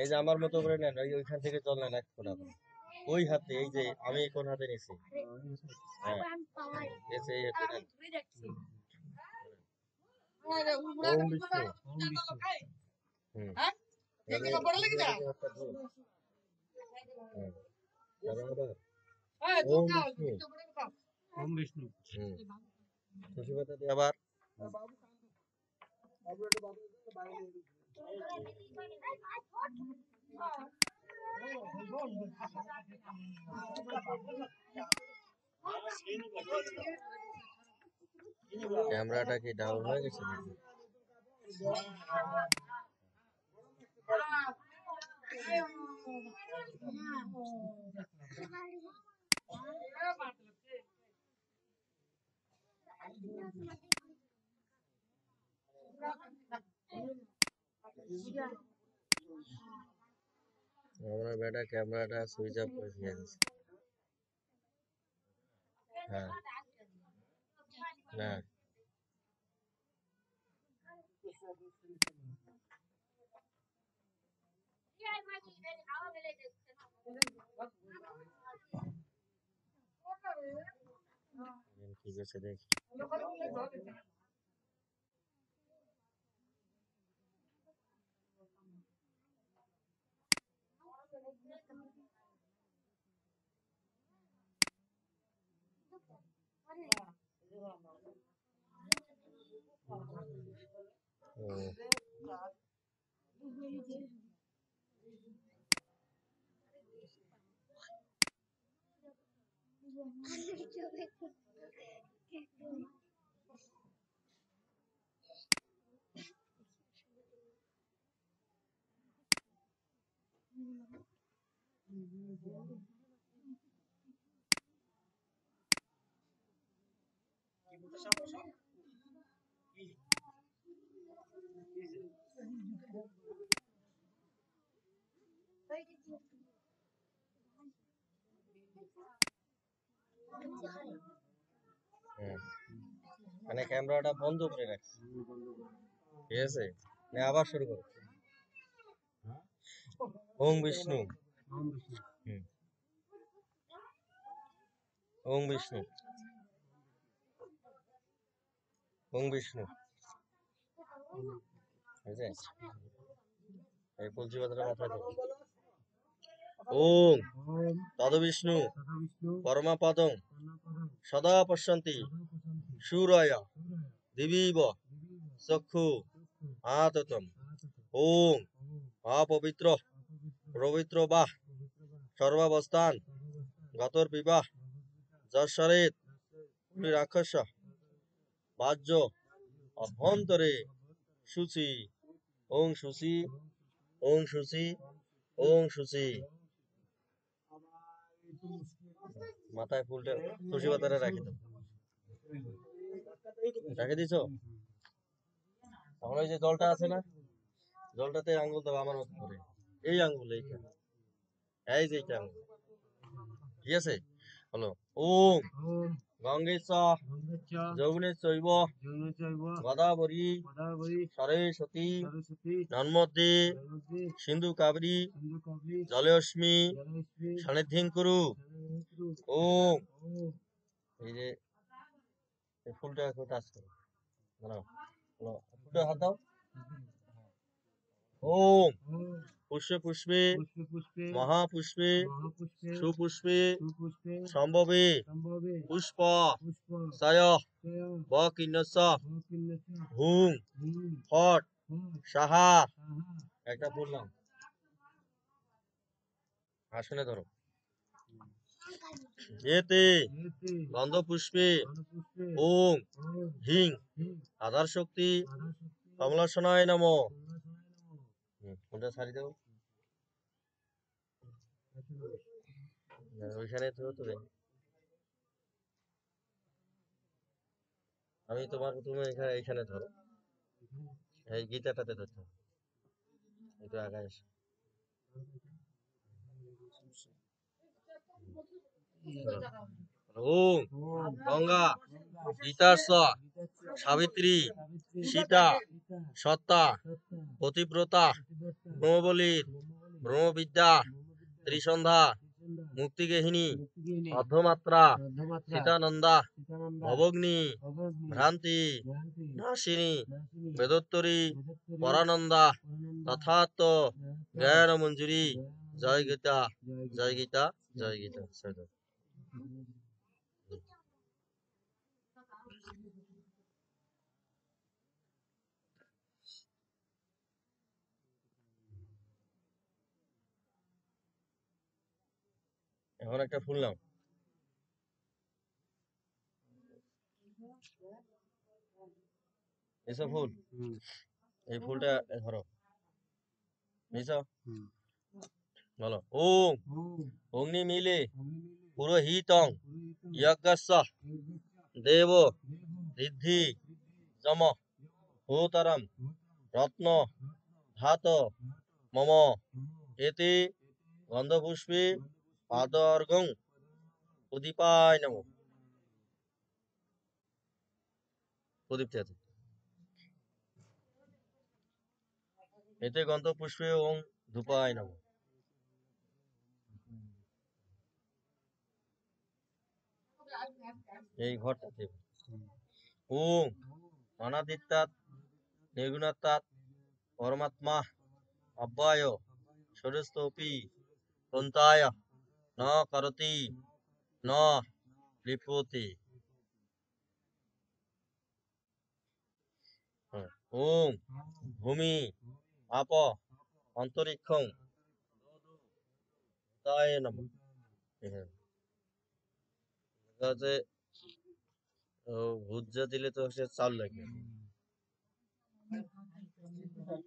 এই যে আমার মতো করে নেন, ওইখান থেকে জল নেন এক ফোঁটা করে। ওই হাতে, এই যে আমি কোন হাতে নিছি? হ্যাঁ, এই হাতে নেন। ওম বিষ্ণু। হুম। ওম বিষ্ণু। ওম বিষ্ণু। তুলসী পাতা দিয়ে আবার ক্যামেরাটা কি ডাউন হয়ে গেছে নাকি? আমার বেটা ক্যামেরাটা সুইচ অফ করে দিয়ে গেছে। হ্যাঁ, না ঠিক আছে, দেখি। মানে ক্যামেরাটা বন্ধ করে রাখছি, ঠিক আছে? আবার শুরু করো। ওম বিষ্ণু। ওম বিষ্ণু। ওম বিষ্ণু। এই তুলসী পাতাটা মাথায় ধরো। ওম তদবিষ্ণু পরমাপদং সদা পশ্যন্তি সূরয় দিবিব চক্ষু আততম। ওম অপবিত্র পবিত্র বাহ সর্বাবস্থান গতর বিবাহ যশ্বরেত রাক্ষস বাহ্য অভ্যন্তরে শুচি। ওং শুচি, ওং শুচি, ওং শুচি। মাথায় ফুলটা তুলসী পাতাটা রাখি দাও। রেখে দিছো? এখন ওই যে জলটা আছে না, জলটাতে আঙ্গুল দাও আমার মতো করে। এই আঙ্গুল, এইখানে, এই যে এইটা আঙ্গুল, ঠিক আছে? হলো ওম গঙ্গেশ যৌবনে চৈব গদাবরী সরস্বতী নর্মদে সিন্ধু কাবেরী জলেস্মি সান্নিধ্যং কুরু। ওম, এই যে এই ফুলটা একটু টাচ করো, দাঁড়াও, ফুলটা হাত দাও। ওম পুষ্পে পুষ্পে মহাপুষ্পে সুপুষ্পে সম্ভবে পুষ্প সয় বকিন্নস হুং ফট সাহা। একটা বললাম, আসনে ধরো। এতে গন্ধ পুষ্পে ওম হিং আধার শক্তি কমলাসনায় নম। ওটা ছাড়ি দেবো, ওইখানে তো আমি তুমি এইখানে ধরো, এই গীতাটাতে ধরতে হবে, একটু আগায় এসো। ওম গঙ্গা গীতার্ষ সাবিত্রী সীতা সত্তা পতিব্রতা ব্রহ্মবলীর ব্রহ্মবিদ্যা ত্রিসন্ধ্যা মুক্তিগেহিনী অর্ধমাত্রা সীতানন্দা ভবগ্নি ভ্রান্তি নাশিনী বেদোত্তরী পরানন্দা তথাত্ম জ্ঞান মঞ্জুরি জয় গীতা জয় গীতা জয় গীতা। এখন একটা ফুল নাও, এসব ফুল, এই ফুলটা ধরো, বুঝছো? বলো ওম অগ্নি মিলে পুরোহিতং যজ্ঞস্য দেব ঋদ্ধি যম হোতরম রত্ন ধাত মম এতে গন্ধপুষ্পে পাদর্ঘং প্রদীপায় নম। প্রদীপ আছে এতে গন্ধপুষ্পে ওং ধূপায় নম। এই ঘরটাতে ওম অনাদিত্যাৎ নির্গুণাত্মাৎ পরমাত্মা অব্যয় ষোড়স্তপি পন্থায় ন করতি ন লিপ্যতে। ওম ভূমি আপ অন্তরিক্ষং তায় নমঃ। হচ্ছে ভুজা দিলে তো হচ্ছে চাল লাগে,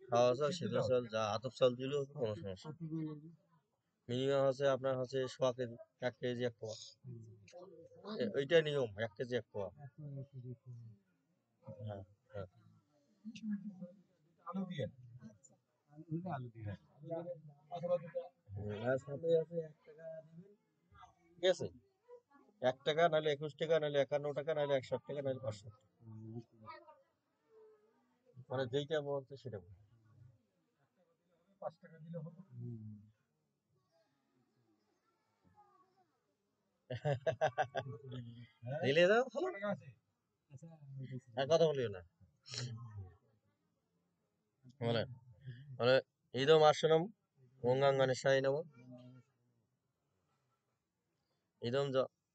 খাওয়া চাল সেদ্ধ চাল যা আতপ চাল দিলেও কোনো সমস্যা। মিনিমাম হচ্ছে আপনার হচ্ছে 100 কেজি 1 কেজি 1 পোয়া, ওইটা নিয়ম 1 কেজি 1 পোয়া। হ্যাঁ হ্যাঁ আলু দিয়ে আলু দিয়ে আর সাথে আছে 1 টাকা দিবেন, ঠিক আছে? 1 টাকা নাহলে 21 টাকা নাহলে 51 টাকা নাহলে 160 টাকা নাহলে 500 টাকা, মানে যেইটা বলছে সেটা 5 টাকা দিলে হবে। দিলে দাও ভালো আর কথা বলিও না বলে বলে ইদম আসনম গঙ্গাঙ্গনেশায় নম। ইদম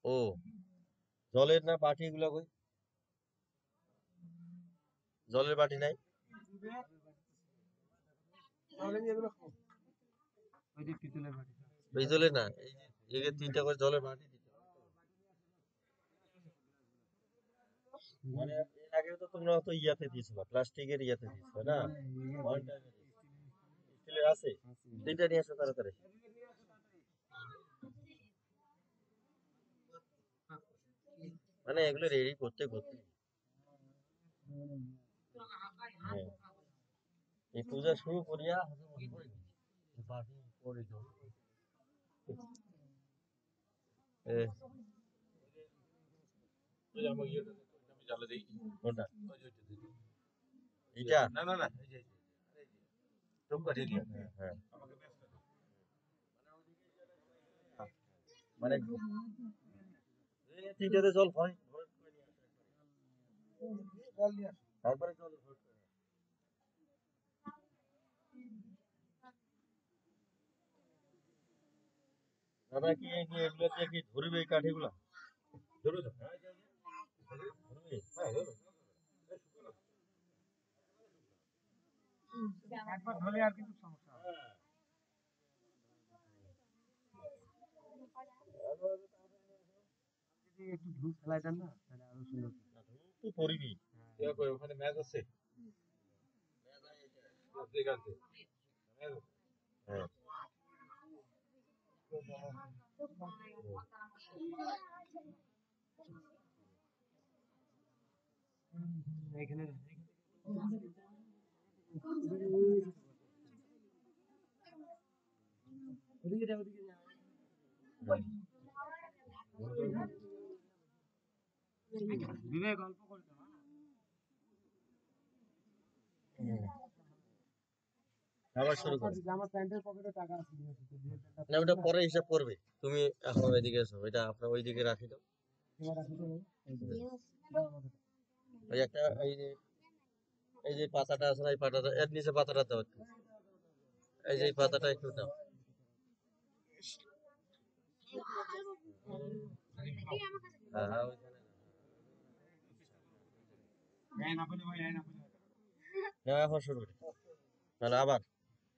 ও জলের না বাটি গুলো কই, জলের বাটি নাই, পিতলের না, এই যে 3টা করে জলের বাটি দিতে হবে। মানে এর আগে তো তোমরা তো ইয়াতে দিয়েছিলা, প্লাস্টিকের ইয়াতে দিয়েছিলা না, স্টিলের আছে, 3টা নিয়ে আসো তাড়াতাড়ি। মানে এগুলো রেডি করতে করতে হ্যাঁ, এই পূজা শুরু করিয়া বাটি পরে জল কোনটা এইটা না না না হ্যাঁ মানে 3টাতে জল হয় তারপরে জল দাদা কি এগুলো দিয়ে কি ধরবে এই কাঠিগুলা ধরবে তো? ধরবে? হ্যাঁ ধরবে। একবার ধরলে আর কিছু সমস্যা হবে না। যদি একটু ধূপ ফেলাই দেন না তাহলে আরো সুন্দর। তো পরিবি ওখানে ম্যাচ আছে, হ্যাঁ এখানে ওদিকে যাও ওদিকে যাও। আবার শুরু করো। না ওটা পরে হিসাব করবে, তুমি এখন ওইদিকে এসো, ওইটা আপনার ওইদিকে রাখি দাও। ওই একটা এই যে পাতাটা আছে না, এই পাতাটা এর নিচে পাতাটা দাও একটু। এই যে এই পাতাটা একটু দাও। হ্যাঁ হ্যাঁ, ওইখানে নাও, এখন শুরু করি। তাহলে আবার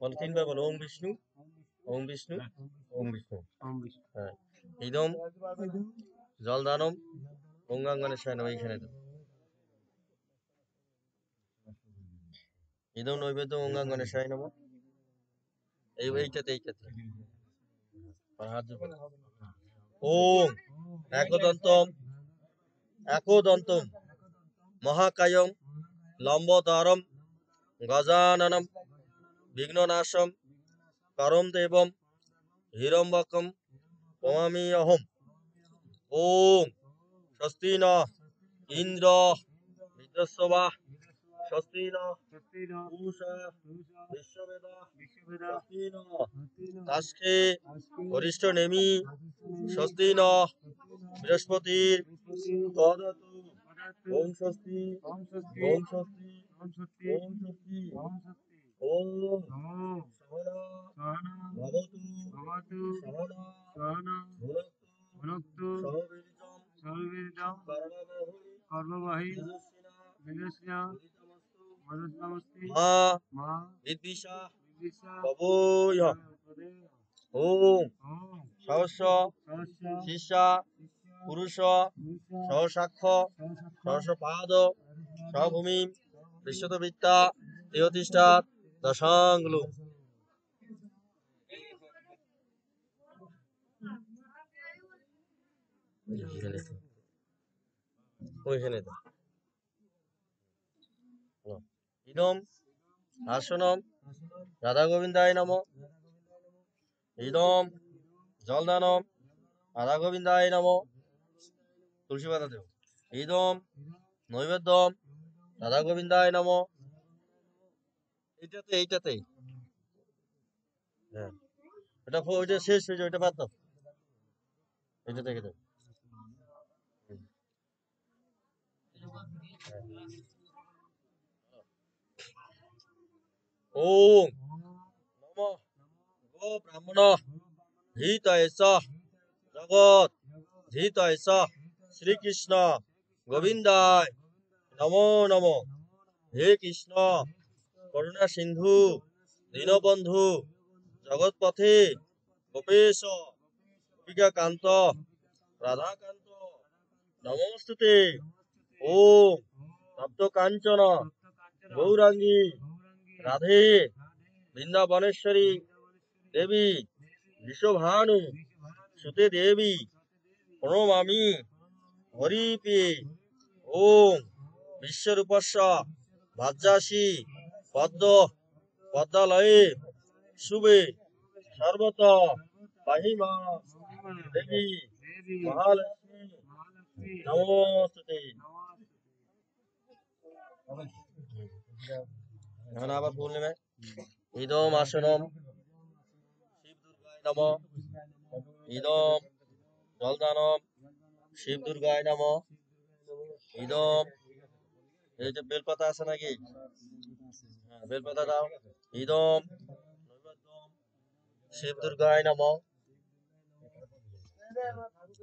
বলো, তিনবার বলো, ওম বিষ্ণু, ওম বিষ্ণু, ওম বিষ্ণু। হ্যাঁ, ইদম জলদানম অঙ্গাঙ্গনে শয়নম, এইখানে দাও। ইদম নৈবেদ্য অঙ্গাঙ্গনে শয়নম, এইটাতে আর হাত জোড় করো। ওম একদন্তম একদন্তম মহাকায়ম লম্বোদরম গজাননম বিঘ্ননাশম করম দেবম হিরম্বকম নমামি অহম। ওম স্বস্তি ন ইন্দ্র বৃদ্ধস্ববা, স্বস্তি ন পূষা বিশ্ববেদা, স্বস্তি ন তাস্কে বরিষ্ঠ নেমি, স্বস্তি ন বৃহস্পতির দদাতু। ওম স্বস্তি, ওম স্বস্তি, ওম স্বস্তি। ওম সহনা ভবতু সহনা ভুনক্তু সহবীর্যম কর্মবাহী তেজস্বিনা মা বিদ্বিষা কবয়। ওম সহস্র শিষ্যা পুরুষ সহসাক্ষ সহস্রপাদ সভূমি বিশ্বতবিদ্যা দেহতিষ্ঠা দশাঙ্গুলো। ওইখানে তো ইদম আসনম রাধা গোবিন্দায় নম, ইদম জলদানম রাধা গোবিন্দায় নম, তুলসী পাতা দেব। ইদম নৈবেদ্যম রাধা গোবিন্দায় নম, এইটাতেই হ্যাঁ, ওইটা শেষ হয়ে যায়, ওইটা বাদ দাও, এটা থেকে দাও। ওম নম গো ব্রাহ্মণ হিতায় চ জগৎ হিতায় চ শ্রীকৃষ্ণ গোবিন্দায় নমো নমঃ। হে কৃষ্ণ করুণা সিন্ধু দীনবন্ধু জগৎপথে গোপেশ গোপিকাকান্ত রাধাকান্ত নমস্তুতে। ওম তপ্ত কাঞ্চন গৌরাঙ্গী রাধে বৃন্দাবনেশ্বরী দেবী বিশ্বভানু সুতে দেবী প্রণমামি হরিপে। ওম বিশ্বরূপস্য ভাজ্যাসি পদ্ম পদ্মালয়ে শুভে সর্বত পাহিমা দেবী মহালক্ষ্মী নমস্তুতে। এখন আবার ফুল নেবে। ইদম আসনম শিব দুর্গায় নম, ইদম জলদানম শিব দুর্গায় নম, ইদম এই যে বেলপাতা আছে নাকি, হ্যাঁ বেলপাতা দাও। ইদম নৈবেদ্যম শিব দুর্গায় নম,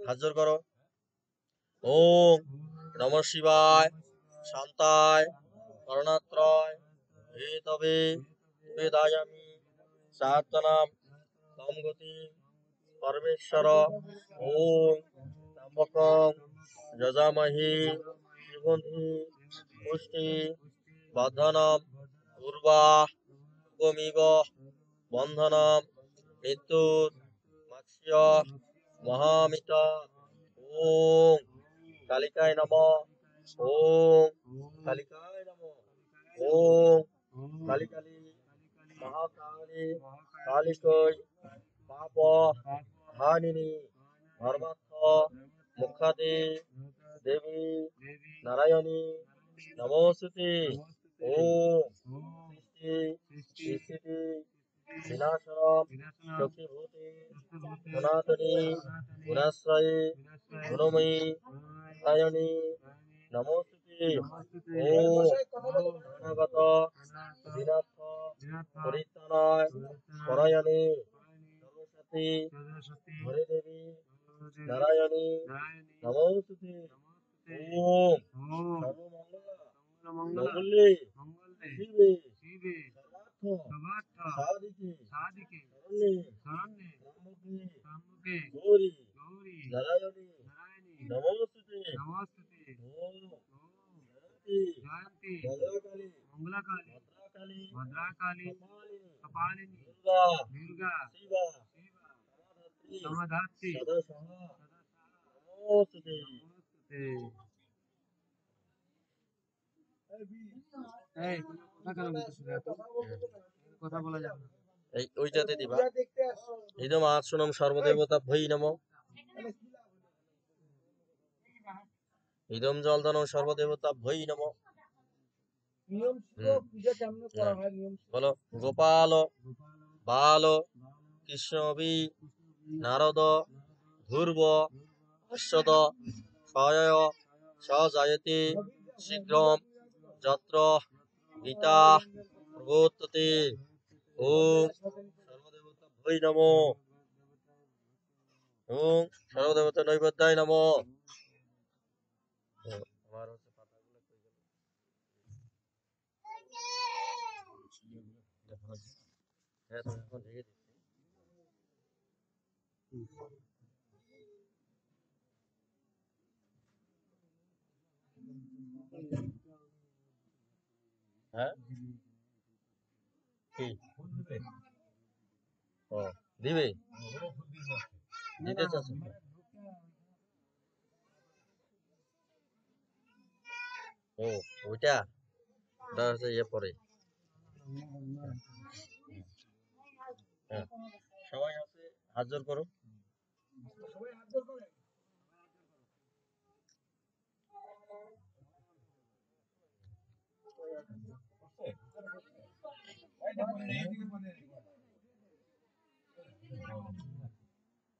হাত জোড় করো। ওম নমঃ শিবায় শান্তায় করণাত্রয় হে তবে বেদায়ামি সাতনাম তম গতি পরমেশ্বর। ওম ত্র্যম্বকং যজামহি সুগন্ধি পুষ্টি বর্ধনম উর্বাগমিব বন্ধনম মৃত্যুর মাক্ষ্য মহামিত। ওম কালিকায় নমঃ, ওম কালিকায় নমঃ, ওম কালী কালী মহাকালী কালিকই পাপ হানিনি ধর্মার্থ মুখ্যাদি দেবী নারায়ণী নমস্তুতে। ওম সৃষ্টি স্থিতি বিনাশনম লক্ষ্মীভূতে সনাতনী গুণাশ্রয়ে গুণময়ী নারায়ণী নমস্তুতে। ওম শরণাগত বিনাথ পরিত্রাণায় পরায়ণে সরস্বতী হরে দেবী নারায়ণী নমস্তুতে। ওম সর্বমঙ্গলে শিবে সর্বার্থ সাধিকে শরণ্যে গৌরী নারায়ণী নমস্তুতে। ওম জয়ন্তী মঙ্গলাকালী ভদ্রাকালী কপালিনী দুর্গা শিবা সমাধাত্রী সদা সহা নমস্তুতে। কথা বলা যাবে এই ওইটাতে দিবা। ইদম আসনম সর্বদেবতা ভৈ নমঃ। ইদম জলদানম সর্বদেবতা ভৈ নমঃ। বলো গোপাল বাল কৃষ্ণবি নারদ ধ্রুব অশ্বদ সয় সজায়তে শীঘ্রম যত্র গীতা প্রবর্ততে। ওম সর্বদেবতা ভৈ নমঃ। ওম সর্বদেবতা নৈবেদ্যায় নমঃ। আমার হচ্ছে পাতাগুলো কই গেল? হ্যাঁ তো এখন ঢেকে দিচ্ছি। হ্যাঁ কি ও দিবে দিতে চাচ্ছি। ও ওইটা ওটা হচ্ছে ইয়ে পরে। হ্যাঁ সবাই আছে হাত জোর করো।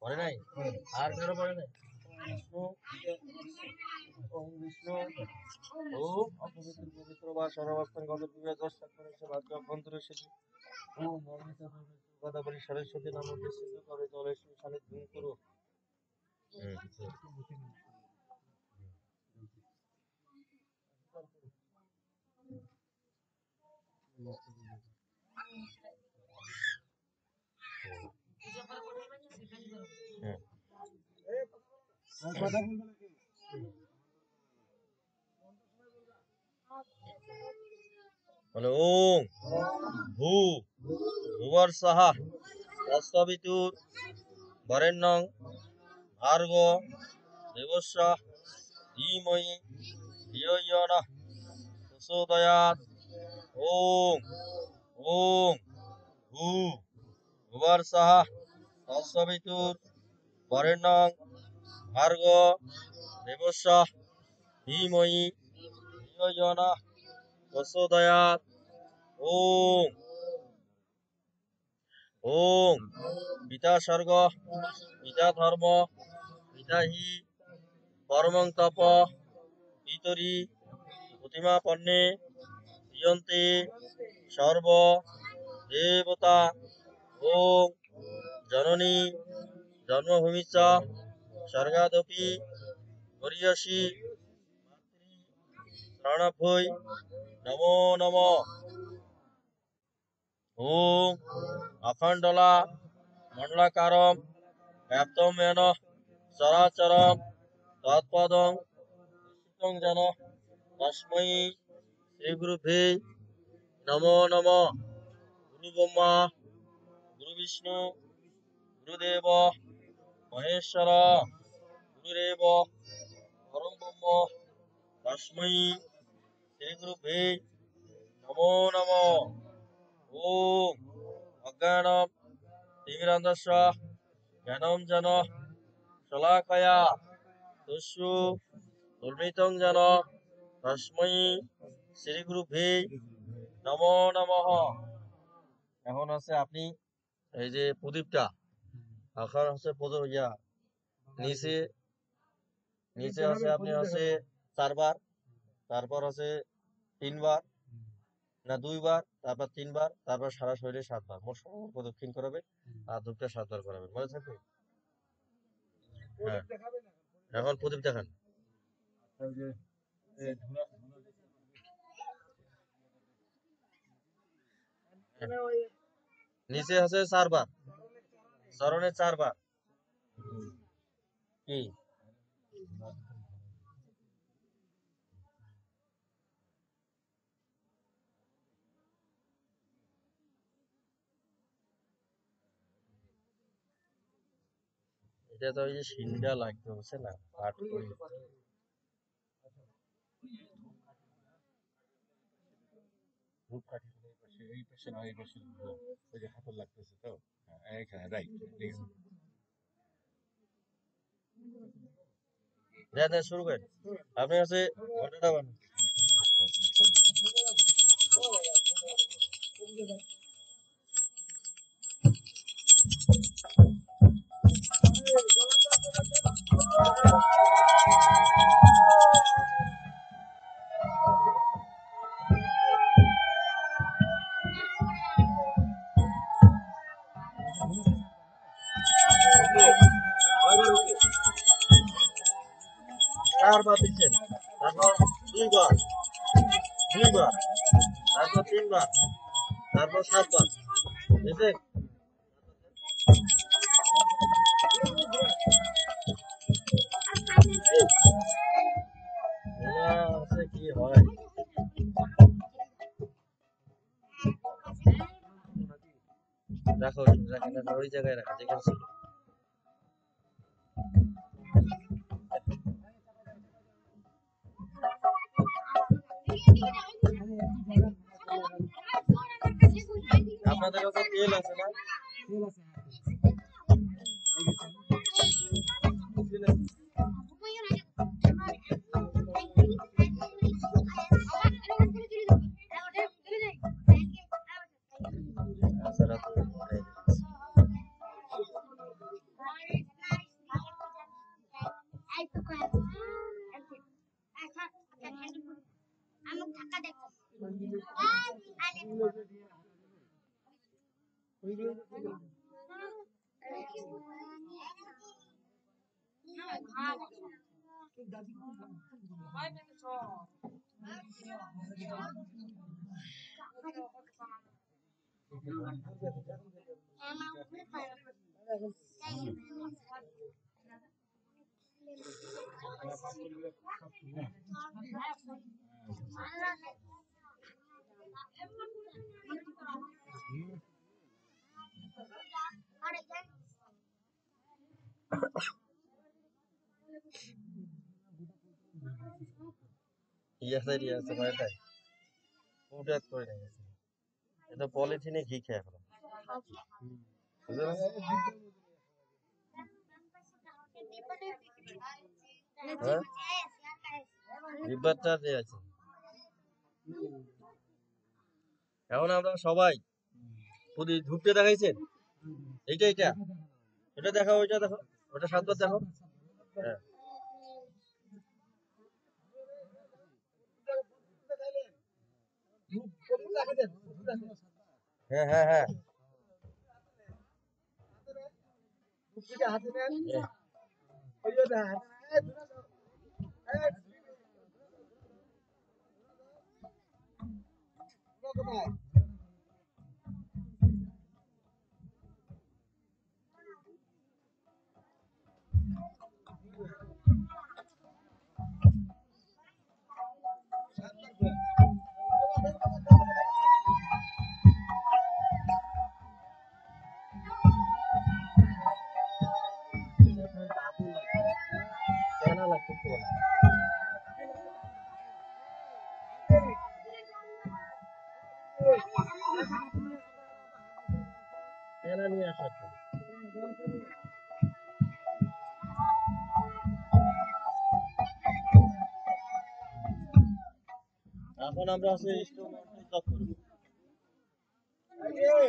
পরে নাই আর কারো পরে নাই। বিষ্ণু ওম বিষ্ণু ওম অপবিত্র পবিত্র বা সর্বাবস্থান গত বিবেক দর্শন ভাগ্য অভ্যন্তরে সিদ্ধি। ওম মর্মিতা গদাবরী সরস্বতী নামকে সিদ্ধ করে জলে সান্নিধ্য করো। বলে ওম ভূ ভুবর সাহা তস্বিতুর বরেণ্যং ভার্গ দেবস্য ধীমহি ধিয়ো ইয়ো নঃ প্রচোদয়াৎ। ওম ওম ভূ ভুবর সাহা তস্বিতুর বরেণ্যং ভার্গ দেবস্য ধীমহি ধিয়ো ইয়ো নঃ প্রচোদয়াৎ। ওম ওম পিতা স্বর্গ পিতা ধর্ম পিতা হি পরমং তপ পিতরি প্রতিমা পন্নে প্রিয়ন্তে সর্ব দেবতা। ওম জননী জন্মভূমি চ স্বর্গাদপি গরীয়সী মাতৃ শরণাভ্যৈ নমো নমঃ। ওম অখণ্ডলা মণ্ডলাকারম ব্যাপ্তম येन চরাচরম তৎপদং দর্শিতং যেন তস্मै শ্রীগুরুভ্যে নমো নমঃ। গুরু ব্রহ্মা গুরু বিষ্ণু গুরুদেব মহেশ্বর গুরুরেব পরম ব্রহ্ম তস্मै শ্রীগুরুভ্যে নমো নমঃ। ওম অজ্ঞানম তিমিরান্ধস্য জ্ঞানঞ্জন শলাকয়া তস্যু দুর্বৃতং যেন তস্মৈ শ্রী গুরুভ্যে নমো নমঃ। এখন আছে আপনি এই যে প্রদীপটা, এখন হচ্ছে নিচে নিচে আছে আপনি হচ্ছে 4 বার, তারপর আছে 3 বার না 2 বার, তারপর 3 বার, তারপর সারা শরীরে 7 বার, মোট প্রদক্ষিণ করাবে আর ধূপটা 7 বার করাবে, মনে থাকবে? হ্যাঁ, এখন প্রদীপ দেখান। নিচে আছে 4 বার, চরণে 4 বার। কি এটা তো ওই যে শিলটা লাগতে হচ্ছে না, পাট করে। ধূপ কাঠি এই পাশে না, এই পাশে ওই যে হাতল লাগতেছে তো। হ্যাঁ, এইখানে রাইট। দেন দেন, শুরু করেন। আপনি হচ্ছে ঘন্টাটা বানান। চারবার দিচ্ছেন, তারপর 2 বার, 2 বার, তারপর 3 বার, তারপর 7 বার, বুঝছে? হচ্ছে কি হয়, রাখো রাখো রাখো, ওই জায়গায় রাখো যেখানে ছিল। আপনাদের কাছে তেল আছে না? আচ্ছা, রাখো, উঠাই দিচ্ছি। ইয়ে আছে কয়টায় উঠাত করে রেখেছে, এটা পলিথিনে ঘি খেয়ে এখন, বুঝলেন? হ্যাঁ, জিব্বারটা দিয়ে আছে। এখন আমরা সবাই ধূপটা দেখাইছেন, এইটা এটা এটা দেখাও, ওইটা দেখো, ওটা 7 বার দেখো। হ্যাঁ হ্যাঁ হ্যাঁ হ্যাঁ, কেনা লাগতেছে না। কেনা নিয়ে আসা তো। এখন আমরা আছে ইষ্ট মন্ত্র জপ করব।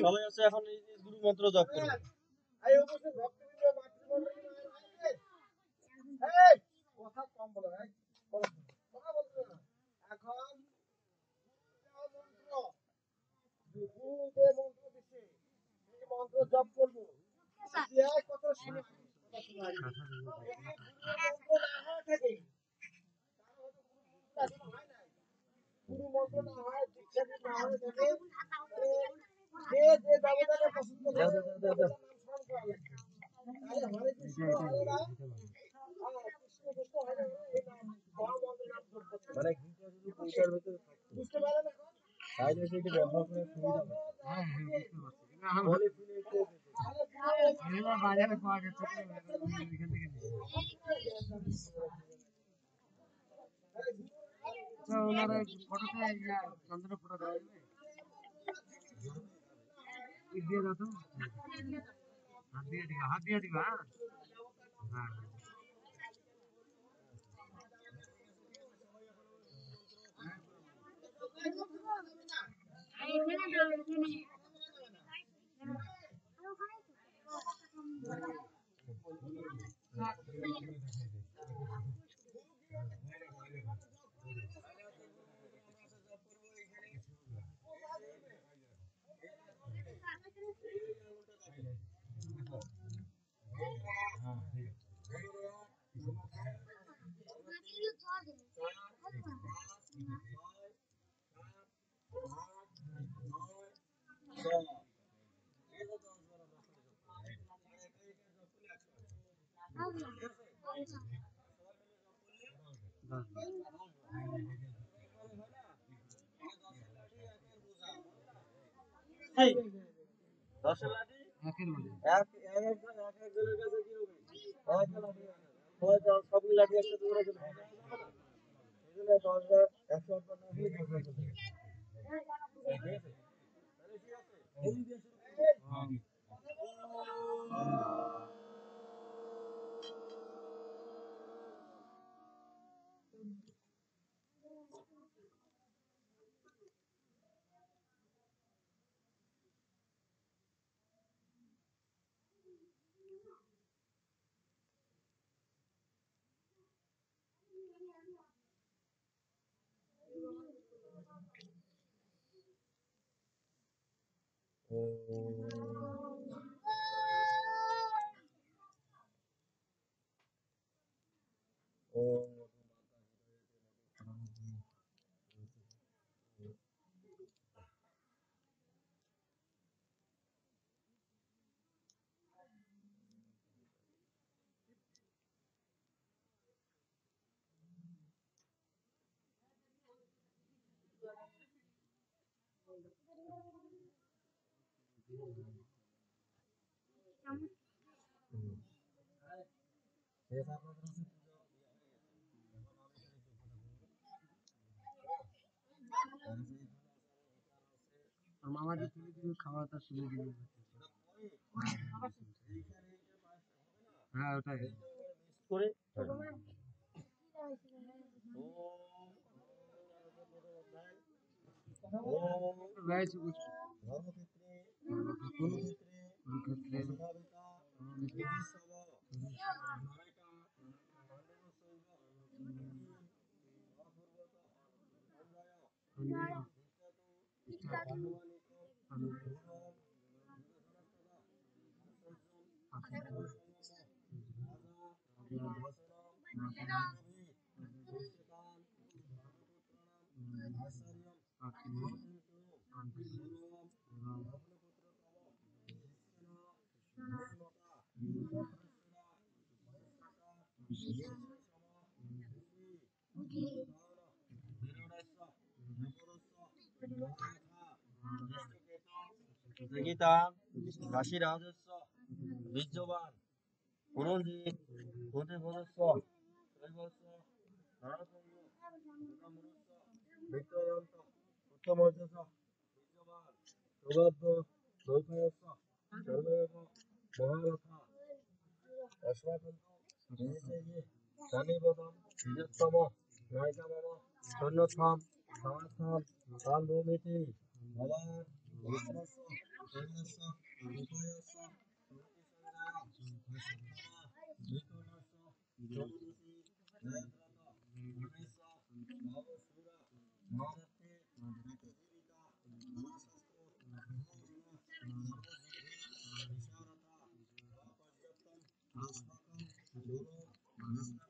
সবাই আছে এখন এই গুরু মন্ত্র জপ করব। কথা কম বলো ভাই, কথা বলছো না। এখন মন্ত্র, গুরু যে মন্ত্র দিচ্ছে সেই মন্ত্র জপ করবো। কথা শুনে মন্ত্র না হয় থাকে, গুরু মন্ত্র না হয়, দীক্ষা যদি না হয় থাকে, যে যে দেবতাকে পছন্দ করে দেবতার নাম স্মরণ করা লাগবে। তাহলে হরে কৃষ্ণ হরে রাম, কৃষ্ণ কৃষ্ণ হরে রাম, এই নাম মহামন্ত্রের নাম জপ করতে হবে। মানে ঘিটা যদি পৌঁছার ভিতরে থাকতো বুঝতে পারলেন এখন? তাহলে সেটা ব্যবহার করার সুবিধা হয়। বলে শুনে একটু বাজারে পাওয়া যাচ্ছে ওনারা ফটোতে চন্দ্রের ফটো দেওয়া যাবে দিয়ে দাও তো হাত দিয়ে দিবা হ্যাঁ এই দশের লাঠি একের মধ্যে একজনের কাছে কি হবে? একটা লাঠি হবে। হয়তো সবগুলো লাঠি একসাথে করে দিলে হবে না। এই জন্য 10 বার 100 বার না হলে 10 বার করতে হবে। ঠিক আছে? তাহলে কি আছে? ওম দিয়ে শুরু করবো। মামাকে তুলে দিবে খাওয়াটা তুলে দিবে হ্যাঁ ওটাই করে রয়েছে বুঝছো ধর্মক্ষেত্রে কুরুক্ষেত্রে কুরুক্ষেত্রে শিখাবিতা বিধিসব নায়িকা পাণ্ডবশৈব অপূর্বত অন্যায় ইষ্টাতু পাণ্ডবানিক পূর্বম বিভীষণস্তদা আশ্চর্যম রাজা বসনম মাধবী দুষ্যতান ধর্মপুত্রাণাম আশ্চর্যম মহতিম সুরম ভগ্নপুত্র তব শিষ্যেন মহিমতা পরশুরা মহেশ্বতা বিশেষম ঋষি ধন বিরোড়স্য নপুরস্য মহাথা দৃষ্টকেতু গীতা কাশীরাজস্য বীর্যবান পুরঞ্জিত প্রতিপদস্য শৈবস্য নরসৈন্য সুতমনুষ্য বিক্রয়ন্ত উত্তমর্যস বীর্যবান সৌগব্য দৈপায়স্য সর্বৈব মহারথা অশ্বাকন্ত নিষেয়ে শানিবদম বিজস্তম নায়িকামম সৈন্যথম সমর্থন বান্ধবীতি ভবান বিষ্ণুস্য প্রেমস্য বিপয়স্য বিকনস্য চতুর্দশী জয়দ্রত গণেশ ভবসুরা মহারথে জীবিতা ধনশস্ত্র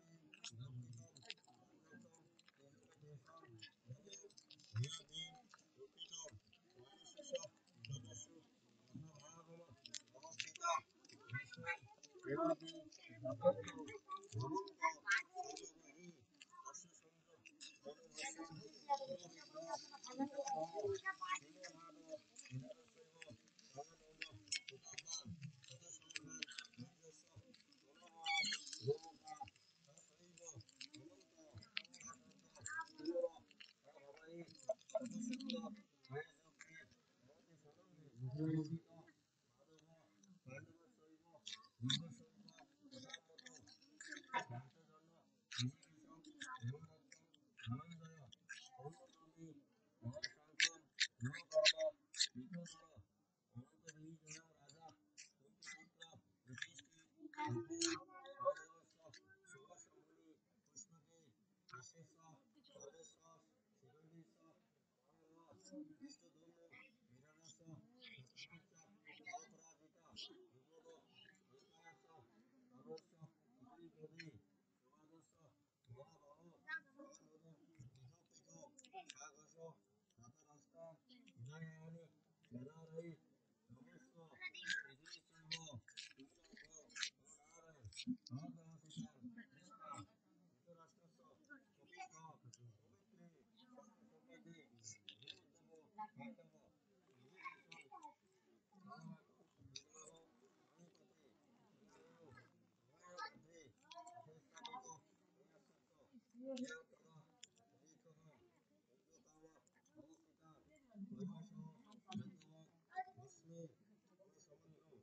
বিশারথা অপর্যাপ্তম আস্মাকম গুরু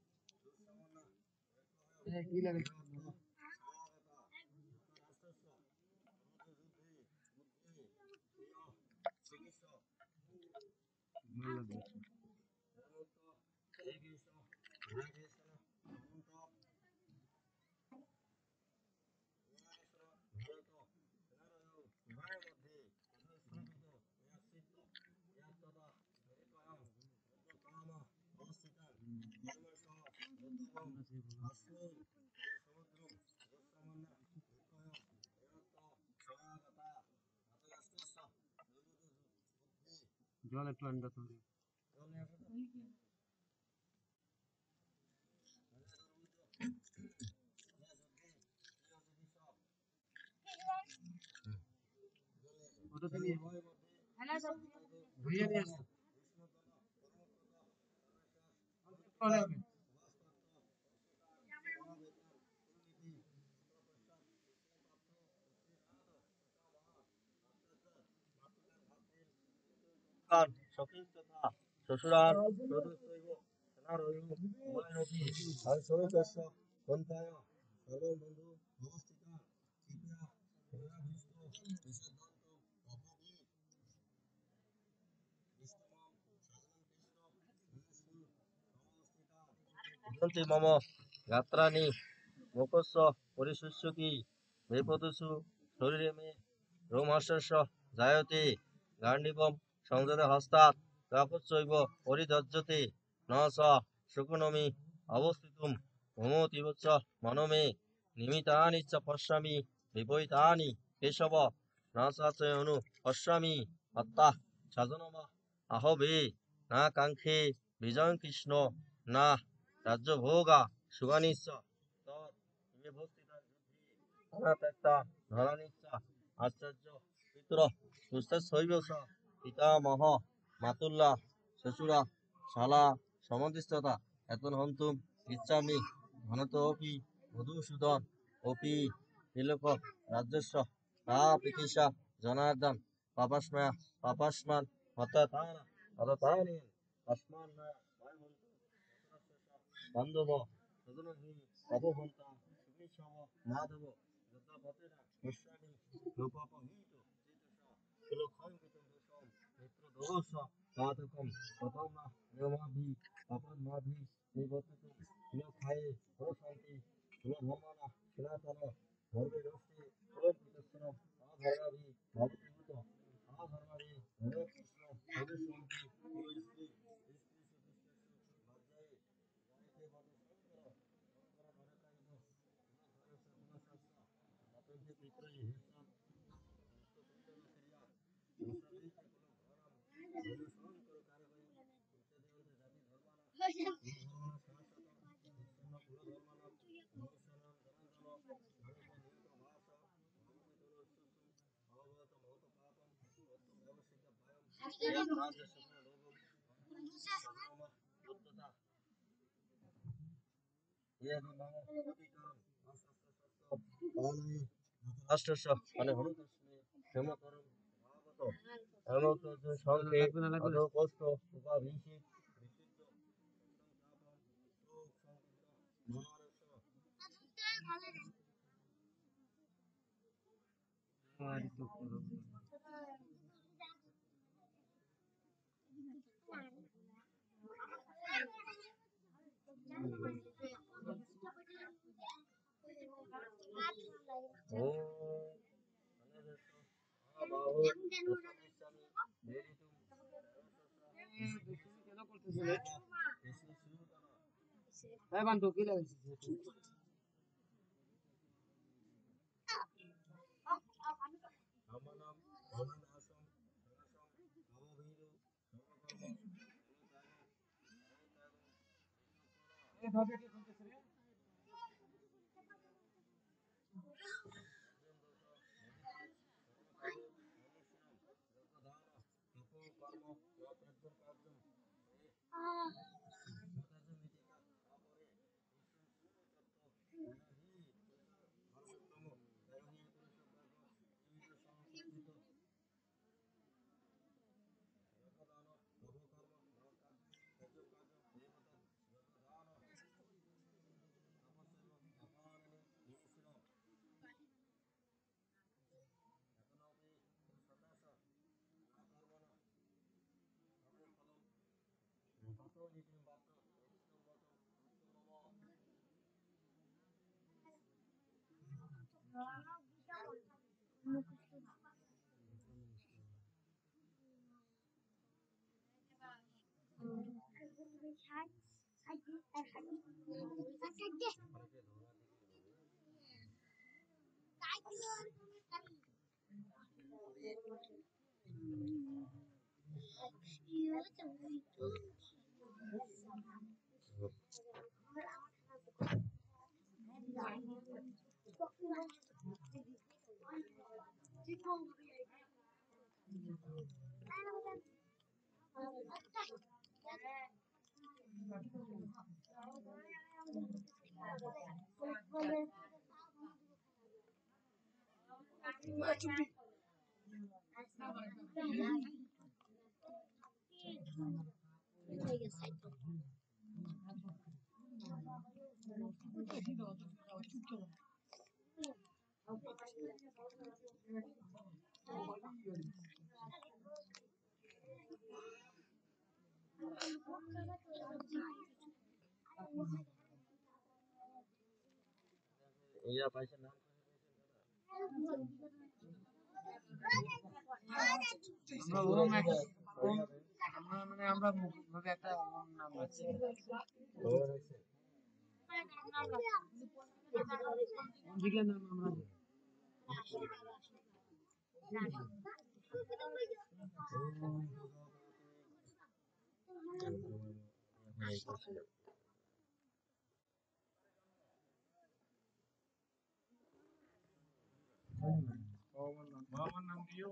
বিষ্ণবে কি লাগে ভালো লাগে জল একটু আন্ডা তো ওটা তুমি ভুইয়ে নিয়ে আসো ভালো হবে সখী তথা শ্বশুরার প্রদুষৈব সেনারয়ু উভয়নপি হর্ষৈকস্য কন্থায় সর্ববন্ধু অবস্থিতা চিত্রা ভূমিষ্ঠ বিশাদন্ত অপবি ইষ্টমম সাধনম কৃষ্ণ অবস্থিতা ভবন্তি মম গাত্রাণি মুখস্য পরিশুষ্যকি বিপদুষু শরীরে মে রোমহর্ষস্য জায়তে গাণ্ডীবম সংযতে হস্তাৎ কাকুচ্চৈব পরিদজ্জতে ন স শুকনোমি অবস্থিতুম ভূমোতিব চ মনো মে নিমিতানি চ পশ্যামি বিপরীতানি কেশব ন স চ অনু পশ্যামি হত্তা স্বজনম আহবে না কাঙ্ক্ষে বিজয়ং কৃষ্ণ না রাজ্যভোগা সুগানিশ্চ তৎ বিভূতিতা অনাত্যক্তা ধরণীচ্ছা আশ্চর্য পিতর পুস্তৈব স পিতামহ মাতুল্লা শ্বশুরা শালা সমধিষ্ঠতা এতন হন্তুম ইচ্ছামি ঘনতোপি মধুসূদন অপি তিলক রাজ্যস্য তা পিতিশা জনার্দন পাপাস্ময়া পাপাস্মান হতাতানি अस्मान्नय वायुवन्तु बान्धव सदनहि अभवन्ता सुमिशव माधव गतापतेन पश्यामि लोपापहीतो चेतसा कुलक्षयकृतं दोषं পাতকম ততমা রমাভি পাপন্মাভি নিবততু লোখায়ে প্রশান্তি লোভমানা সনাতন ধর্মে রস্তি প্রলম্বিতস্ন আধর্মাভি ভবতিভূত আধর্মাভি হরেকৃষ্ণ হরেশান্তি হরেশ্রী অষ্টশ মানে হনুকৃষ্ণে ক্ষমকরম ভাগবত হেমন্ত সংখ্যে অধোকষ্ট উপাভিষে বিশুদ্ধ সংতাপম শোক সংকীর্ণ মহারস ভাই বান্ধব কি লাগছে রামানাম ভবনাশম সনাসম ভবভীরু এভাবে কি শুনতেছ রে ইয়া পাইছে না আমরা ওম এক আমরা মানে আমরা ভাবে একটা ওম নাম আছে দিকে নাম আমরা বাবার নাম দিও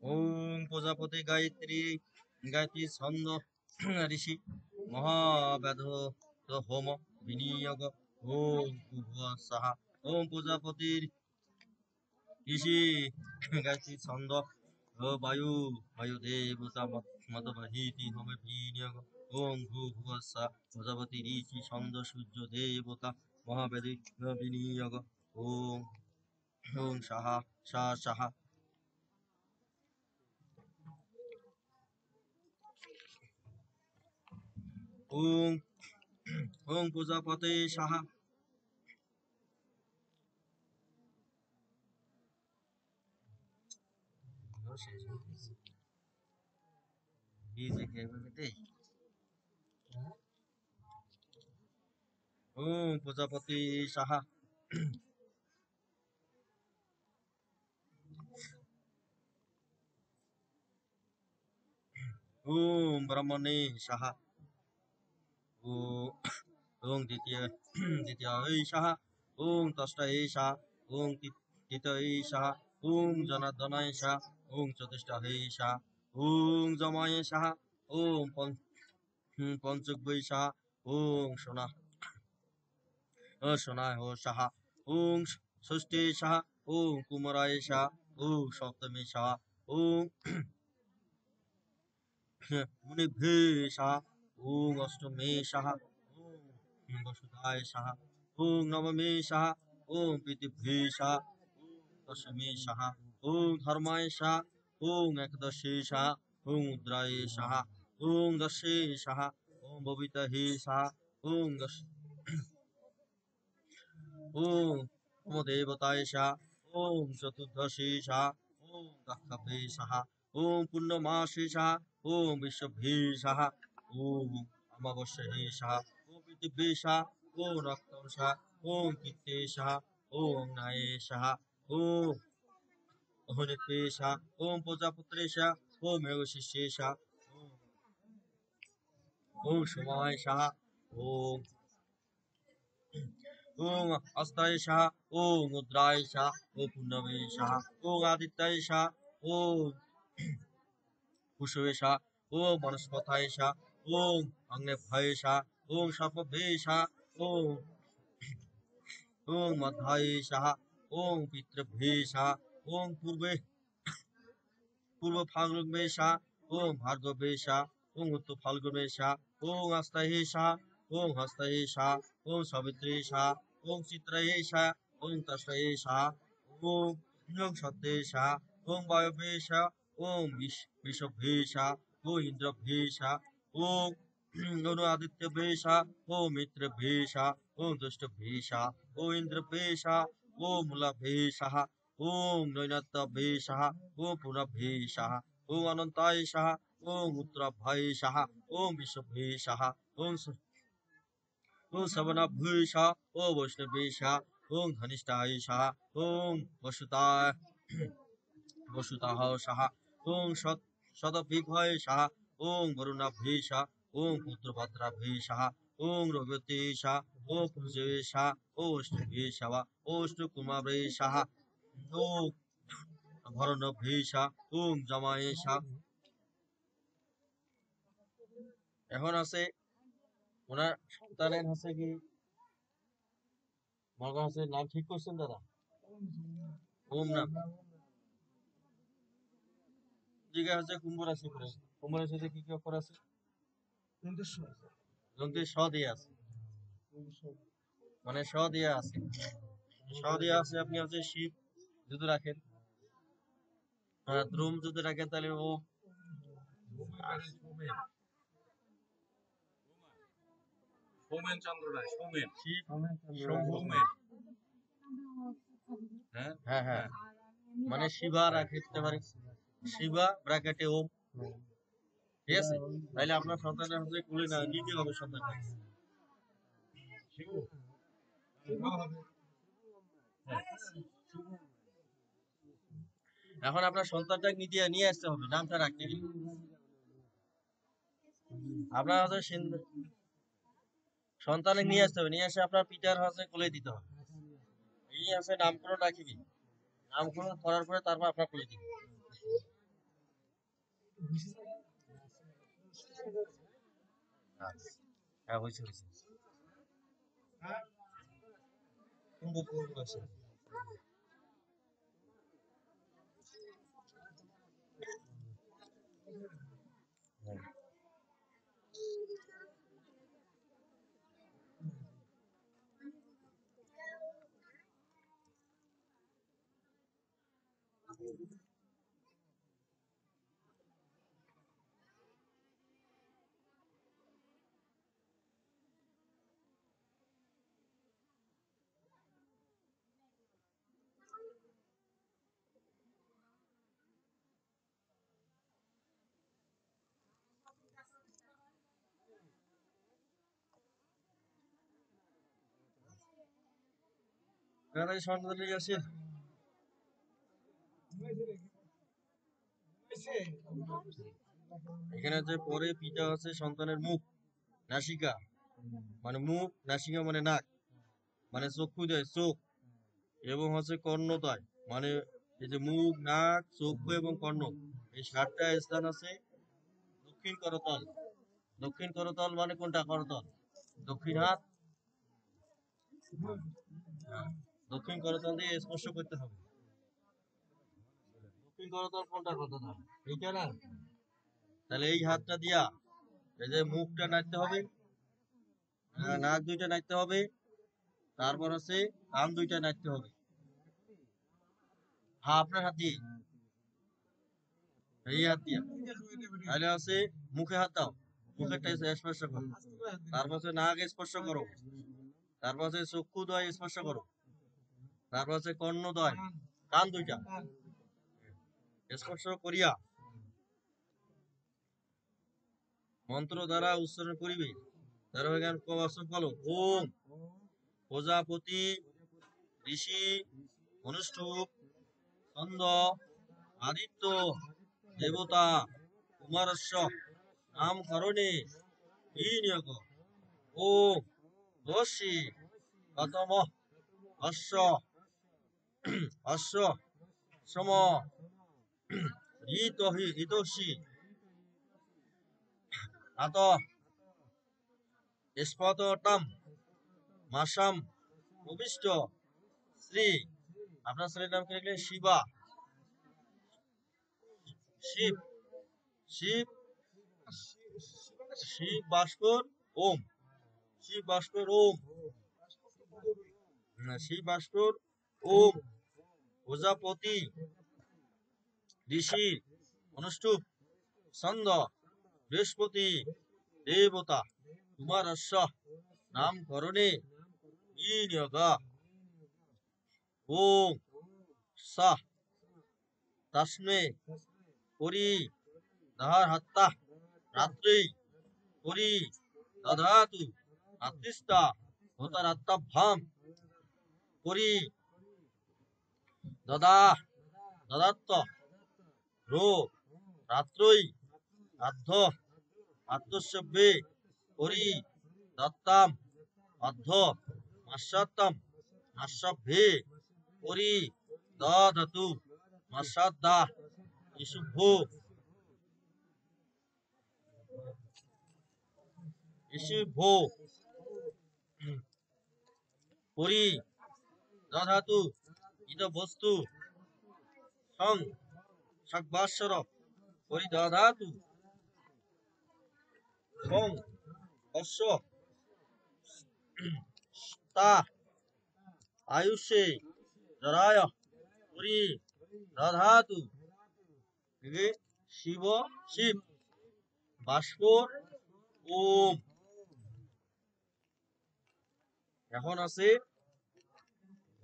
ওম প্রজাপতি গায়ত্রী গায়ত্রী ছন্দ ঋষি মহাবেদ হোম বিনিয়োগ ওম ভুব সাহা ওম প্রজাপতির ঋষি গায়ত্রী ছন্দ বায়ু বায়ু দেবতা মতবাহিতি হোমে বিনিয়োগ ওম ভুব সাহা প্রজাপতি ঋষি ছন্দ সূর্য দেবতা মহাবেদি বিনিয়োগ ওং ওং সাহা সা সাহা ওং ওং প্রজাপতে সাহা ওং প্রজাপতি সাহা ওং ব্রহ্মণে সাহা ওং দ্বিতীয় সাহা ওং তষ্টায় সাহা ওং তৃতীয় সাহা ওং জনার্দনায় সাহা ওং চতুষ্টায় সাহা ওং জমায় সাহা ওং পঞ্চগ্বৈ সাহা ওং সোনায় সাহা ওং ষষ্ঠী সাহা ওং কুমারায় সাহা ওং সপ্তমী সাহা ওং মুনিভ্যে সাহা ওং অষ্টমে সাহা ওং বসুধায় সাহা ওং নবমে সাহা ওং পৃথিভ্যে সাহা দশমে সাহা ওং ধর্মায় সাহা ওং একাদশে সাহা ওং উদ্রায়ে সাহা ওং দশে সাহা ওং ববিতাহে সাহা ওং ওং দেবতায় সাহা ওং চতুর্দশে সাহা ওং দক্ষভে সাহা ওং পূর্ণমাসে সাহা ওং বিশ্বভে সাহা ওং অমাবস্যে সাহা ওং পৃথিবী সাহা ওং রক্তম সাহা ওং কীর্তে সাহা ওং নায়ে সাহা ওং অহনিতে সাহা ওং প্রজাপত্রে সাহা ওং মেঘশিষ্যে সাহা ওং সময় সাহা ওং ওং অস্তায় সাহা ওং উদ্রায় সাহা ওং পূর্ণমে সাহা ওং আদিত্যায় সাহা ওং কুশবে সাহা ওং বনস্পতায় সাহা ওং অগ্নেভ্যয়ে সাহা ওং সর্পভে সাহা ওং মধ্যায়ে সাহা ওং পিতৃভ্যে সাহা ওং পূর্ব ফাল্গুনে সাহা ওং ভার্গবে সাহা ওং উত্তর ফাল্গুনে সাহা ওং আস্তাহে সাহা ওং হস্তায়ে সাহা ওং সাবিত্রী সাহা ওং চিত্রায়ে সাহা ওং তস্তায়ে সাহা ওং সত্যে সাহা ওং বায়বে সাহা ওং বিষভে সাহা ওং ইন্দ্রভে সাহা ওং অনু আদিত্যভে সাহা ওং মিত্রভে সাহা ওং দুষ্টভে সাহা ওং ইন্দ্রভে সাহা ওং মূলাভে সাহা ওং নৈনাত্যভে সাহা ওং পুনভে সাহা ওং অনন্তায় সাহা ওং উত্তরাভ্যয়ে সাহা ওং বিশ্বভে সাহা ওং সবনাভ্যে সাহা ওং বৈষ্ণবে সাহা ওং ধনিষ্ঠায় সাহা ওং বসুতাহ সাহা ওং শতবিভয়ে সাহা ওং বরুণাভে সাহা ওং পুত্রভদ্রাভে সাহা ওং রঘুতে সাহা ওং পুঞ্জবে সাহা ওং অষ্টভে সাহা ওং অষ্টকুমারে সাহা ওং ভরণভে সাহা ওং জমায়ে সাহা। এখন আছে ওনার সন্তানের হচ্ছে কি মনে হচ্ছে নাম ঠিক করছেন দাদা? ওম নাম জিজ্ঞাসা হচ্ছে কুম্ভ রাশি করে কুম্ভ রাশিতে কি কি অক্ষর আছে? যন্ত্রের স দিয়ে আছে মানে স দিয়ে আছে স দিয়ে আছে আপনি হচ্ছে শিব যদি রাখেন দ্রুম যদি রাখেন তাহলে ও সৌমেন চন্দ্র রায় সৌমেন শিব সৌমেন হ্যাঁ হ্যাঁ হ্যাঁ মানে শিবা রাখতে পারে শিবা ব্র্যাকেটে ওম ঠিক আছে তাহলে আপনার সন্তানের হচ্ছে কুলে না নিতে হবে সন্তানকে এখন আপনার সন্তানটাকে নিয়ে আসতে হবে নামটা রাখতে গেলে আপনার হচ্ছে সন্তানে নিয়ে আসতে হবে নিয়ে এসে আপনার পিতার হচ্ছে কোলে দিতে হবে এই আছে নামকরণ রাখিবি নামকরণ করার পরে তারপর আপনার কোলে দিবি হ্যাঁ হয়েছে কুম্ভ রাশি সন্তান আছে এখানে যে পরে পিতা আছে সন্তানের মুখ নাসিকা মানে মুখ নাসিকা মানে নাক মানে চক্ষুদয় চোখ এবং হচ্ছে কর্ণদয় মানে এই যে মুখ নাক চক্ষু এবং কর্ণ এই 7টা স্থান আছে দক্ষিণ করতল। দক্ষিণ করতল মানে কোনটা করতল? দক্ষিণ হাত। হ্যাঁ, দক্ষিণ করতল দিয়ে স্পর্শ করতে হবে। দক্ষিণ করতল কোনটা করতে হবে? এইটা না? তাহলে এই হাতটা দিয়া এই যে মুখটা নাড়তে হবে, নাক দুইটা নাড়তে হবে, তারপর আছে কান দুইটা নাড়তে হবে। হ্যাঁ, আপনার হাত দিয়ে এই হাত দিয়া তাহলে আছে মুখে হাত দাও, মুখেরটা স্পর্শ করো, তারপর হচ্ছে নাক স্পর্শ করো, তারপর হচ্ছে চক্ষু দয় স্পর্শ করো, তারপর হচ্ছে কর্ণদয় কান দুইটা স্পর্শ করিয়া মন্ত্র দ্বারা উচ্চারণ করিবে। তার এখানে বলো ওম প্রজাপতি ঋষি অনুষ্ঠুপ ছন্দ আদিত্য দেবতা কুমারস্য নাম করণে বিনিয়োগ ওম দোষী প্রথম অশ্ব অশ্ব সম ঋতোষী আত স্পতম মাসাম ভূমিষ্ঠ শ্রী আপনার ছেলের নাম কি লিখলেন? শিবা শিব শিব শিব ভাস্কর ওম শিব ভাস্কর ওম শিব ভাস্কর ওম প্রজাপতি ঋষি অনুষ্ঠুপ ছন্দ বৃহস্পতি দেবতা কুমারস্য নামকরণে বিনিয়োগ ওম সা তস্মে পরি দহার হত্তা রাত্রি পরি দধাতু আত্মিস্তা হতারাত্তাভ্যাম পরি দদা দদাত্ত রো রাত্রই আদ্ধ আত্মস্যব্যে পরি দত্তাম অদ্ধ মাস্যাত্তম মাস্যভ্যে পরি দধাতু মাস্যাদ্দা ইশুভ্যো ইশুভ্যো পরি দধাতু ইদ বস্তু সং সগ্বাস্বর পরি দধাতু সং অশ্ব তা আয়ুষে জরায় পরি দধাতু শিব শিব ভাস্কর ওম। এখন আছে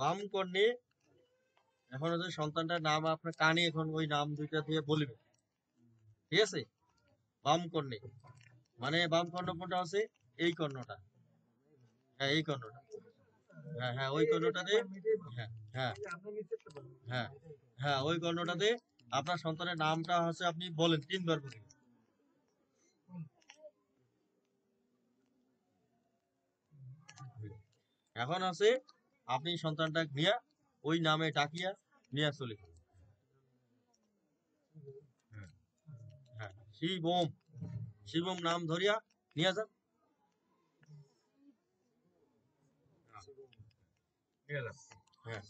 বাম কর্ণে, এখন আছে সন্তানটার নাম আপনার কানে এখন ওই নাম দুইটা দিয়ে বলবে, ঠিক আছে? বাম কর্ণে মানে বাম কর্ণ কোনটা আছে? এই কর্ণটা, হ্যাঁ এই কর্ণটা, হ্যাঁ হ্যাঁ ওই কর্ণটাতে, হ্যাঁ হ্যাঁ হ্যাঁ হ্যাঁ ওই কর্ণটাতে আপনার সন্তানের নামটা হচ্ছে আপনি বলেন 3 বার বলেন। এখন আছে আপনি সন্তানটা নিয়ে ওই নামে ডাকিয়া নিয়ে চলে হ্যাঁ শিবম শিবম নাম ধরিয়া নিয়ে যান। হ্যাঁ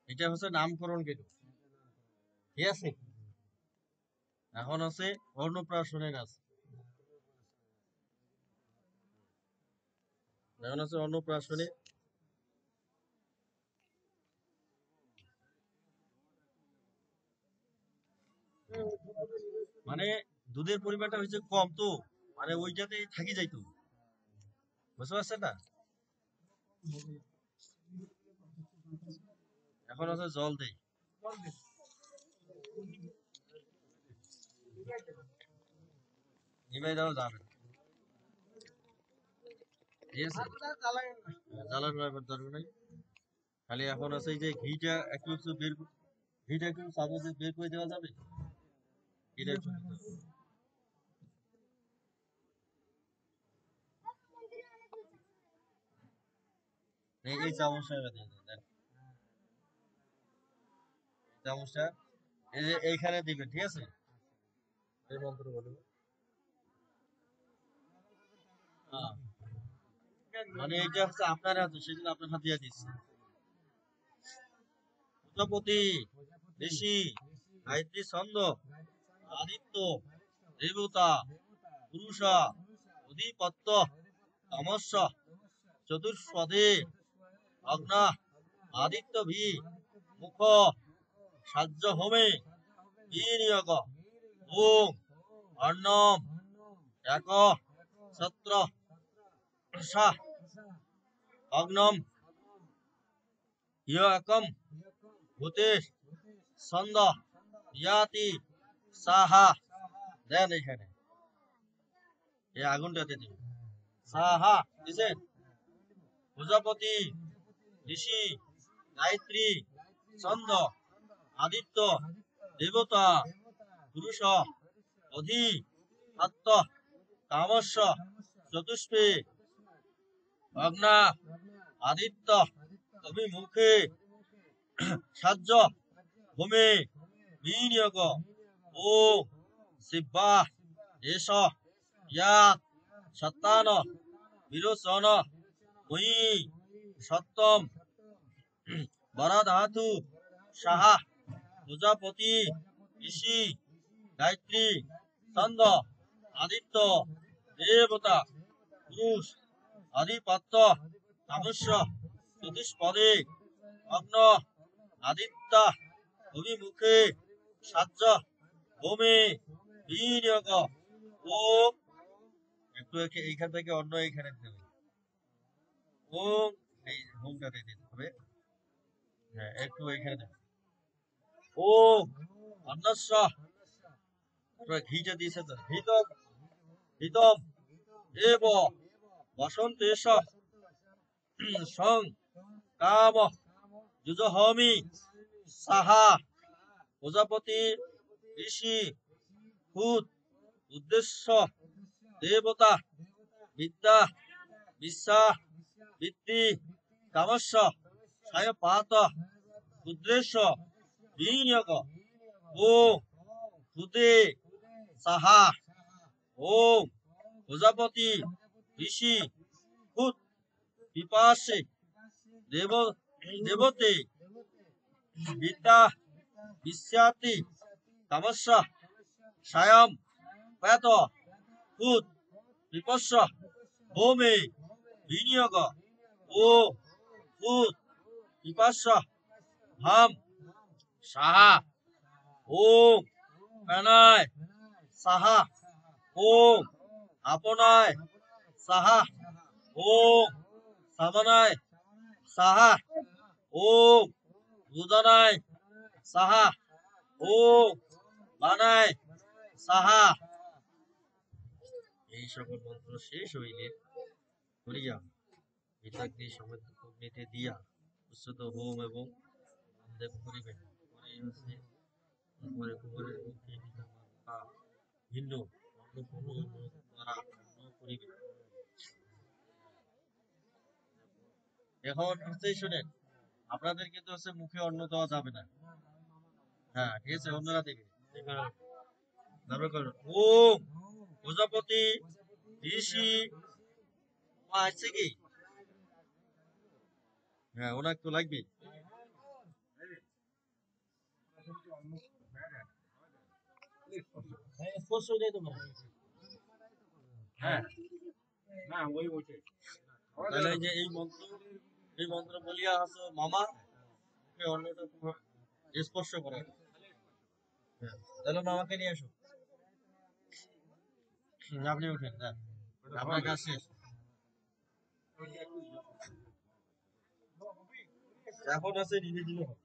এটা হচ্ছে নামকরণ কেটু, ঠিক আছে? এখন আছে অন্নপ্রাশনের আছে। এখন আছে অন্নপ্রাশনে। মানে দুধের পরিমাণটা হয়েছে কম তো, মানে ওইটাতে থাকি যাইতো, বুঝতে পারছেন না? এখন আছে জল দেই, নিবাই দেওয়া যাবে না, ঠিক আছে? জ্বালানোর ব্যাপার দরকার নাই, খালি এখন আছে এই যে ঘিটা একটু একটু ঘিটা একটু চামচ দিয়ে বের করে দেওয়া যাবে, ঘিটা একটু দিতে হবে। এই চামচটা এবার দিয়ে দেন, দেন। এই চামচটা এই যে এইখানে দিবেন, ঠিক আছে? এই মন্ত্র বলুন। হ্যাঁ, মানে এইটা হচ্ছে আপনার হাতে, সেজন্য আপনার হাতে দিয়ে দিচ্ছি। প্রজাপতি, ঋষি, গায়ত্রী ছন্দ, আদিত্য, দেবতা, পুরুষা, অধিপত্য, তমস্য, চতুষ্পদে, অগ্না, আদিত্য ভি, মুখ, সাজ্য হোমে, বিনিয়োগ, ওম, অর্ণম, এক, ছত্র, সা, অগ্নম, ইয় একম, ভূতেশ, ছন্দ, ইয়াতি, সাহা, দেন এখানে, এই আগুনটাতে দিন। সাহা, দিছেন? প্রজাপতি, ঋষি, গায়ত্রী, ছন্দ, আদিত্য, দেবতা, পুরুষ, অধি, আত্ম, কামস্য, চতুষ্পে, অগ্না, আদিত্য, অভিমুখে, সাজ্য, ভূমে, বিনিয়োগ, ওম, শিবা, এষ, ইয়াত, সত্তান, বিরোচন, ময়ি, সত্যম, বরাধাতু, সাহা, প্রজাপতি, ঋষি, গায়ত্রী, ছন্দ, আদিত্য, দেবতা, পুরুষ, আধিপত্য, তামস্য, চতুষ্পদে, অগ্ন, আদিত্য, অভিমুখে, সাজ্য, ভূমে, বিনিয়োগ, ও একটু এইখান থেকে অন্য এইখানে দেবে, ও এই হোমটাতে দিতে হবে। হ্যাঁ, একটু এইখানে দেবে, ও অন্নস্য, ঘিটা দিয়েছে তো, হিতম, হিতম, দেব, বসন্তেশ, সং, কাম, যুজহমি, সাহা, প্রজাপতি, ঋষি, ভূত, উদ্দেশ্য, দেবতা, বিদ্যা, বিশ্বা, বৃত্তি, কামস্য, সায়পাত, উদ্দেশ্য, বিনিয়োগ, ও ভূতে, সাহা, ওম, প্রজাপতি, ঋষি, ভূত, পিপাসে, দেবতে, বিদ্যা, বিশ্যাতি, তামস্য, সায়ম, পেত, ভূত, বিপস্য, ভূমে, বিনিয়োগ, ও ভূত, পিপাস্য, ভাম, সাহা, ওম, প্রাণায়, সাহা, ওম, আপনায়, সাহা, ওম, সামনায়, সাহা, ওম, বুদনায়, সাহা, ওম, বানায়, সাহা। এই সকল মন্ত্র শেষ হইলে করিয়া পিতাগ্নি সমেত অগ্নিতে দিয়া উচ্চত হোম এবং দেব করিবেন। পরে হচ্ছে পরে কুকুরের মুখে পিতামাতা ভিন্ন অন্য কোনো লোক দ্বারা অন্ন করিবেন। এখন হচ্ছে শুনেন, আপনাদের কিন্তু হচ্ছে মুখে অন্ন দেওয়া যাবে না। হ্যাঁ, ঠিক আছে, অন্যরা দেবে। তারপর করুন ওম প্রজাপতি ঋষি আছে কি? হ্যাঁ, ওনার তো লাগবে। হ্যাঁ, স্পর্শ দেয় তো মনে হয়। হ্যাঁ, না ওই ওইটাই। তাহলে এই যে এই মন্ত্র বলিয়া হচ্ছে মামা ওকে অন্যটা স্পর্শ করে। হ্যাঁ, তাহলে মামাকে নিয়ে আসো। আপনি উঠেন, যান, আপনার কাজ শেষ। এখন আছে নিজে দিলে হবে।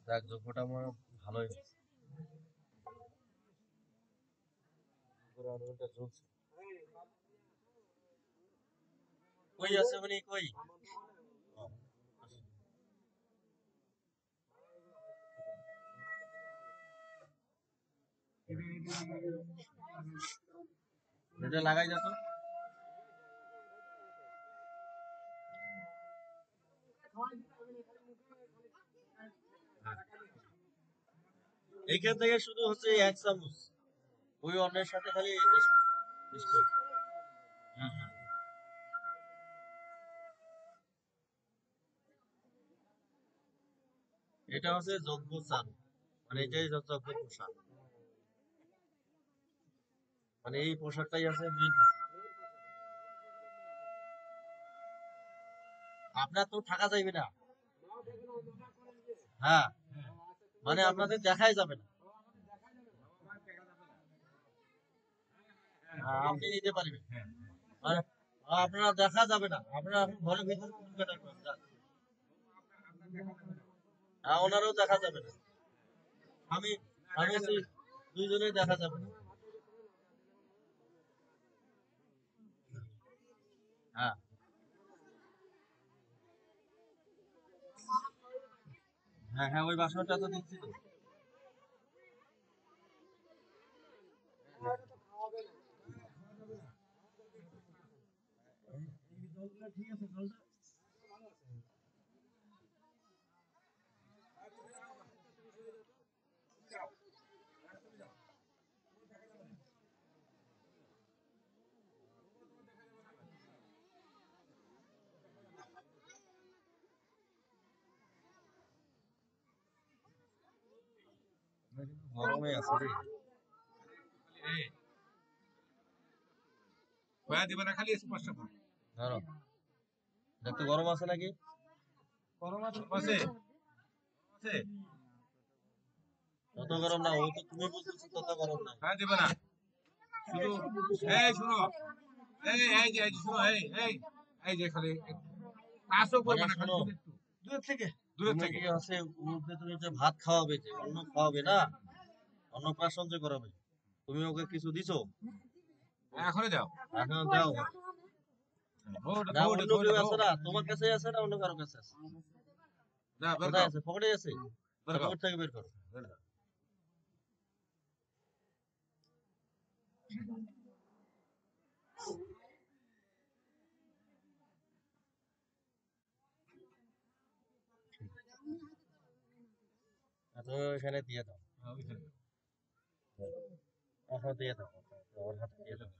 যাক, যোগ্যটা আমার ভালোই হয়েছে। পুরো আন্দোলনটা চলছে। কই আছে উনি, কই? এটা লাগাই যা তো। এইখান থেকে শুধু হচ্ছে 1 চামচ, ওই অন্যের সাথে খালি বিস্কুট। হ্যাঁ হ্যাঁ, এটা হচ্ছে যজ্ঞ চাল, মানে এটাই যজ্ঞ পোশাক, মানে এই পোশাকটাই আছে মেইন পোশাক। আপনার তো থাকা যাইবে না। হ্যাঁ, মানে আপনাদের দেখাই যাবে না। হ্যাঁ, আপনি নিতে পারবেন, আর আপনারা দেখা যাবে না, আপনারা এখন ঘরের ভিতরে কেনাকাটা করেন, যান। হ্যাঁ, ওনারও দেখা যাবে না। আমি আমি দুইজনেই দেখা যাবে না। হ্যাঁ হ্যাঁ হ্যাঁ, ওই বাসনটা তো দিচ্ছি তো। ঠিক আছে, জলটা গরমে আছে রে। হয়ে দিবে না, খালি স্পর্শ করো। ধরো, দেখতে গরম আছে নাকি? আছে আছে, তত গরম না, ও তো তুমি বলতেছো তত গরম না। হয়ে দিবে না। শুধু এই শুনো, এই যে শুনো, এই যে খালি কাজও করবে না, খালি শোনো, শুধু একটু দূর থেকে দূরের তুমি থেকে। কি আছে উঠে, তুমি যে ভাত খাওয়াবে, যে অন্ন খাওয়াবে না, অন্নপ্রাশন যে করাবে, তুমি ওকে কিছু দিছো? এখনই দাও, এখন দাও। না, অন্য কেউ আছে না, তোমার কাছে আছে না অন্য কারো কাছে আছে? না, বের কোথায় করো, আছে? পকেটে আছে? বের করো। পকেট থেকে বের করো। আর তুমি ওইখানে দিয়ে দাও, এখন দিয়ে দাও, ওর হাতে দিয়ে দাও।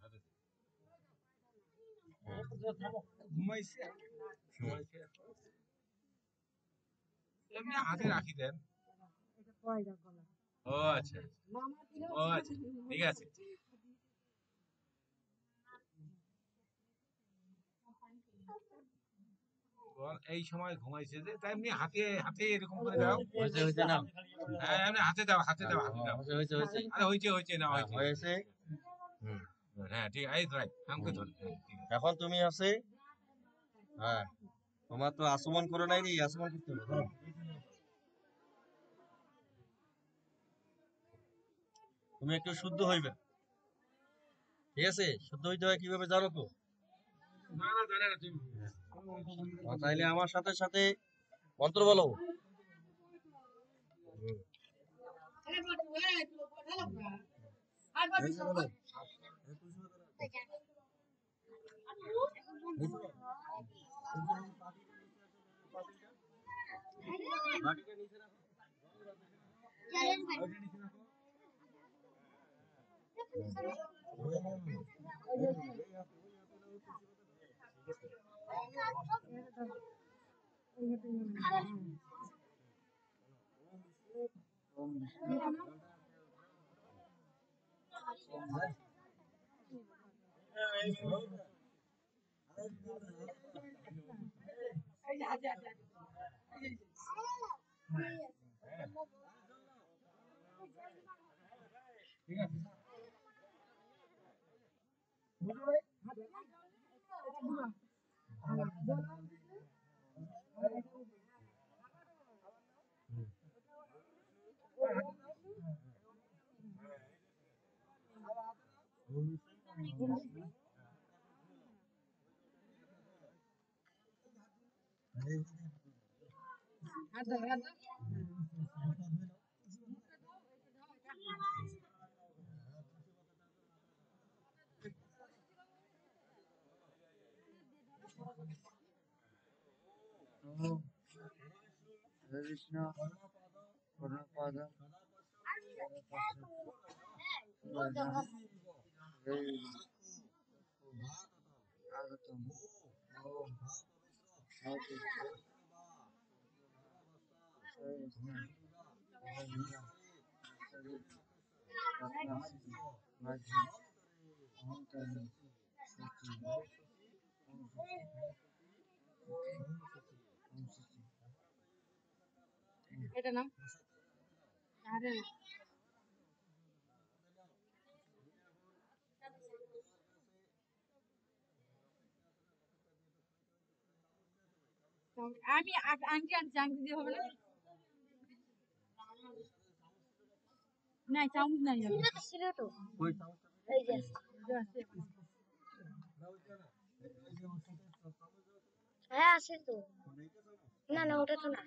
ঘুমাইছে, এমনি হাতে রাখি দেন। ও আচ্ছা, ও আচ্ছা, ঠিক আছে। এই সময় ঘুমাইছে যে, তাই এমনি হাতে হাতে এরকম করে দাও। হয়েছে হয়েছে না? হ্যাঁ, এমনি হাতে দাও, হাতে দাও, হাতে দাও। হয়েছে হয়েছে হয়েছে। আরে হয়েছে না, হ্যাঁ, হয়েছে। হয়েছে। হুম। হ্যাঁ, ঠিক আছে, এই তো, আমাকে ধর। হ্যাঁ, ঠিক আছে। এখন তুমি আছে, হ্যাঁ, তোমার তো আচমন করে নাই রে, আচমন করতে হবে, ধরো। তুমি একটু শুদ্ধ হইবে, ঠিক আছে? শুদ্ধ হইতে হয় কিভাবে জানো তো? না না, জানে না তুমি। তাইলে আমার সাথে সাথে মন্ত্র বলো। হুম। বাটিটা নিচে রাখো। ঠিক আছে Om Hare Krishna Purnapada Agatam Om Hare এটা নাম আরে আমি আংটি আনছি আংটি দিয়ে হবে না নাই চামচ নাই এটা তো ছিল তো কই চামচ এই যে হ্যাঁ আছে তো না না ওটা তো না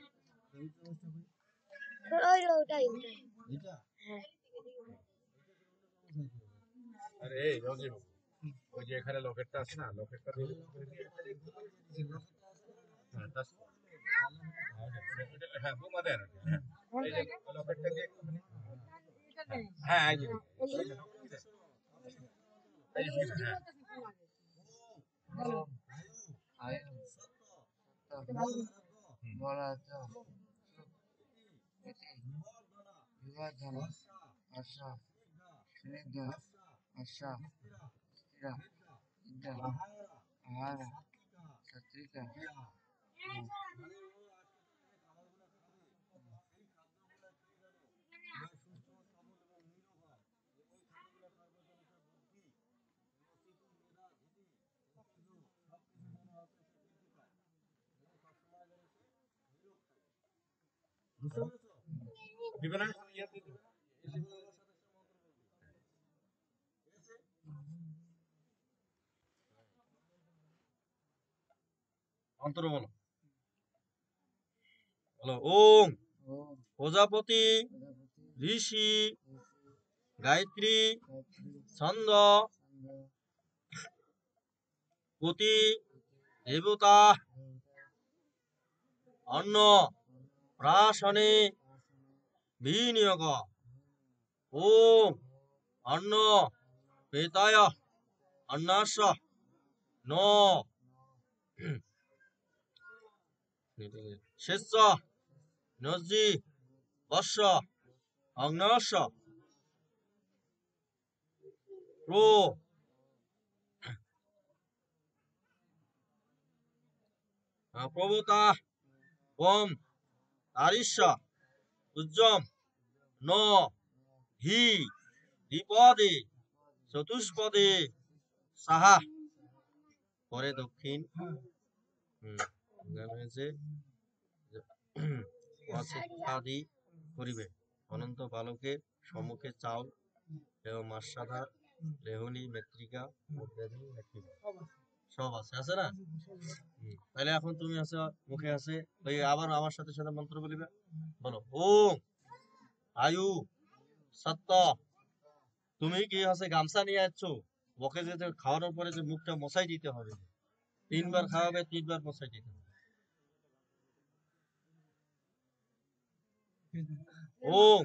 ওটাই এটা হ্যাঁ আরে এই রোজি বাবু ওই যে এখানে লকেটটা আছে না লকেটটা দিয়ে হ্যাঁ তাস হ্যাঁ বোমা দেন এই যে লকেটটা দিয়ে হ্যাঁ এই যে এই যে হ্যাঁ আয় বলা তো বিভাজন আশা স্নিগ্ধ আশা স্থিরা ইদ্যা আহার সাত্বিকা দিবে না ইয়াতে দিবে অন্তর বলো বলো ওম ওম প্রজাপতি প্রজাপতি ঋষি গায়ত্রী ছন্দ পতি দেবতা অন্ন প্রাশনে বিনিয়োগ ওম অন্ন পেতায় অন্নাস ন শেষ নজি বর্ষ অগ্নস প্রো প্রবতা ওম তারিষ্য উজ্জম ন হি দ্বিপদে চতুষ্পদে সাহা পরে দক্ষিণ গান হয়েছে অশিক্ষাদি করিবে অনন্ত বালকের সম্মুখে চাউল এবং মাসাধা লেহনি মেত্রিকা ইত্যাদি রাখিবে সব আছে আছে না তাহলে এখন তুমি আছে মুখে আছে ওই আবার আমার সাথে সাথে মন্ত্র বলিবে বলো ওম আয়ু সত্য তুমি কি আছে গামছা নিয়ে আসছো ওকে যে খাওয়ানোর পরে যে মুখটা মশাই দিতে হবে 3 বার খাওয়াবে 3 বার মশাই দিতে হবে ওম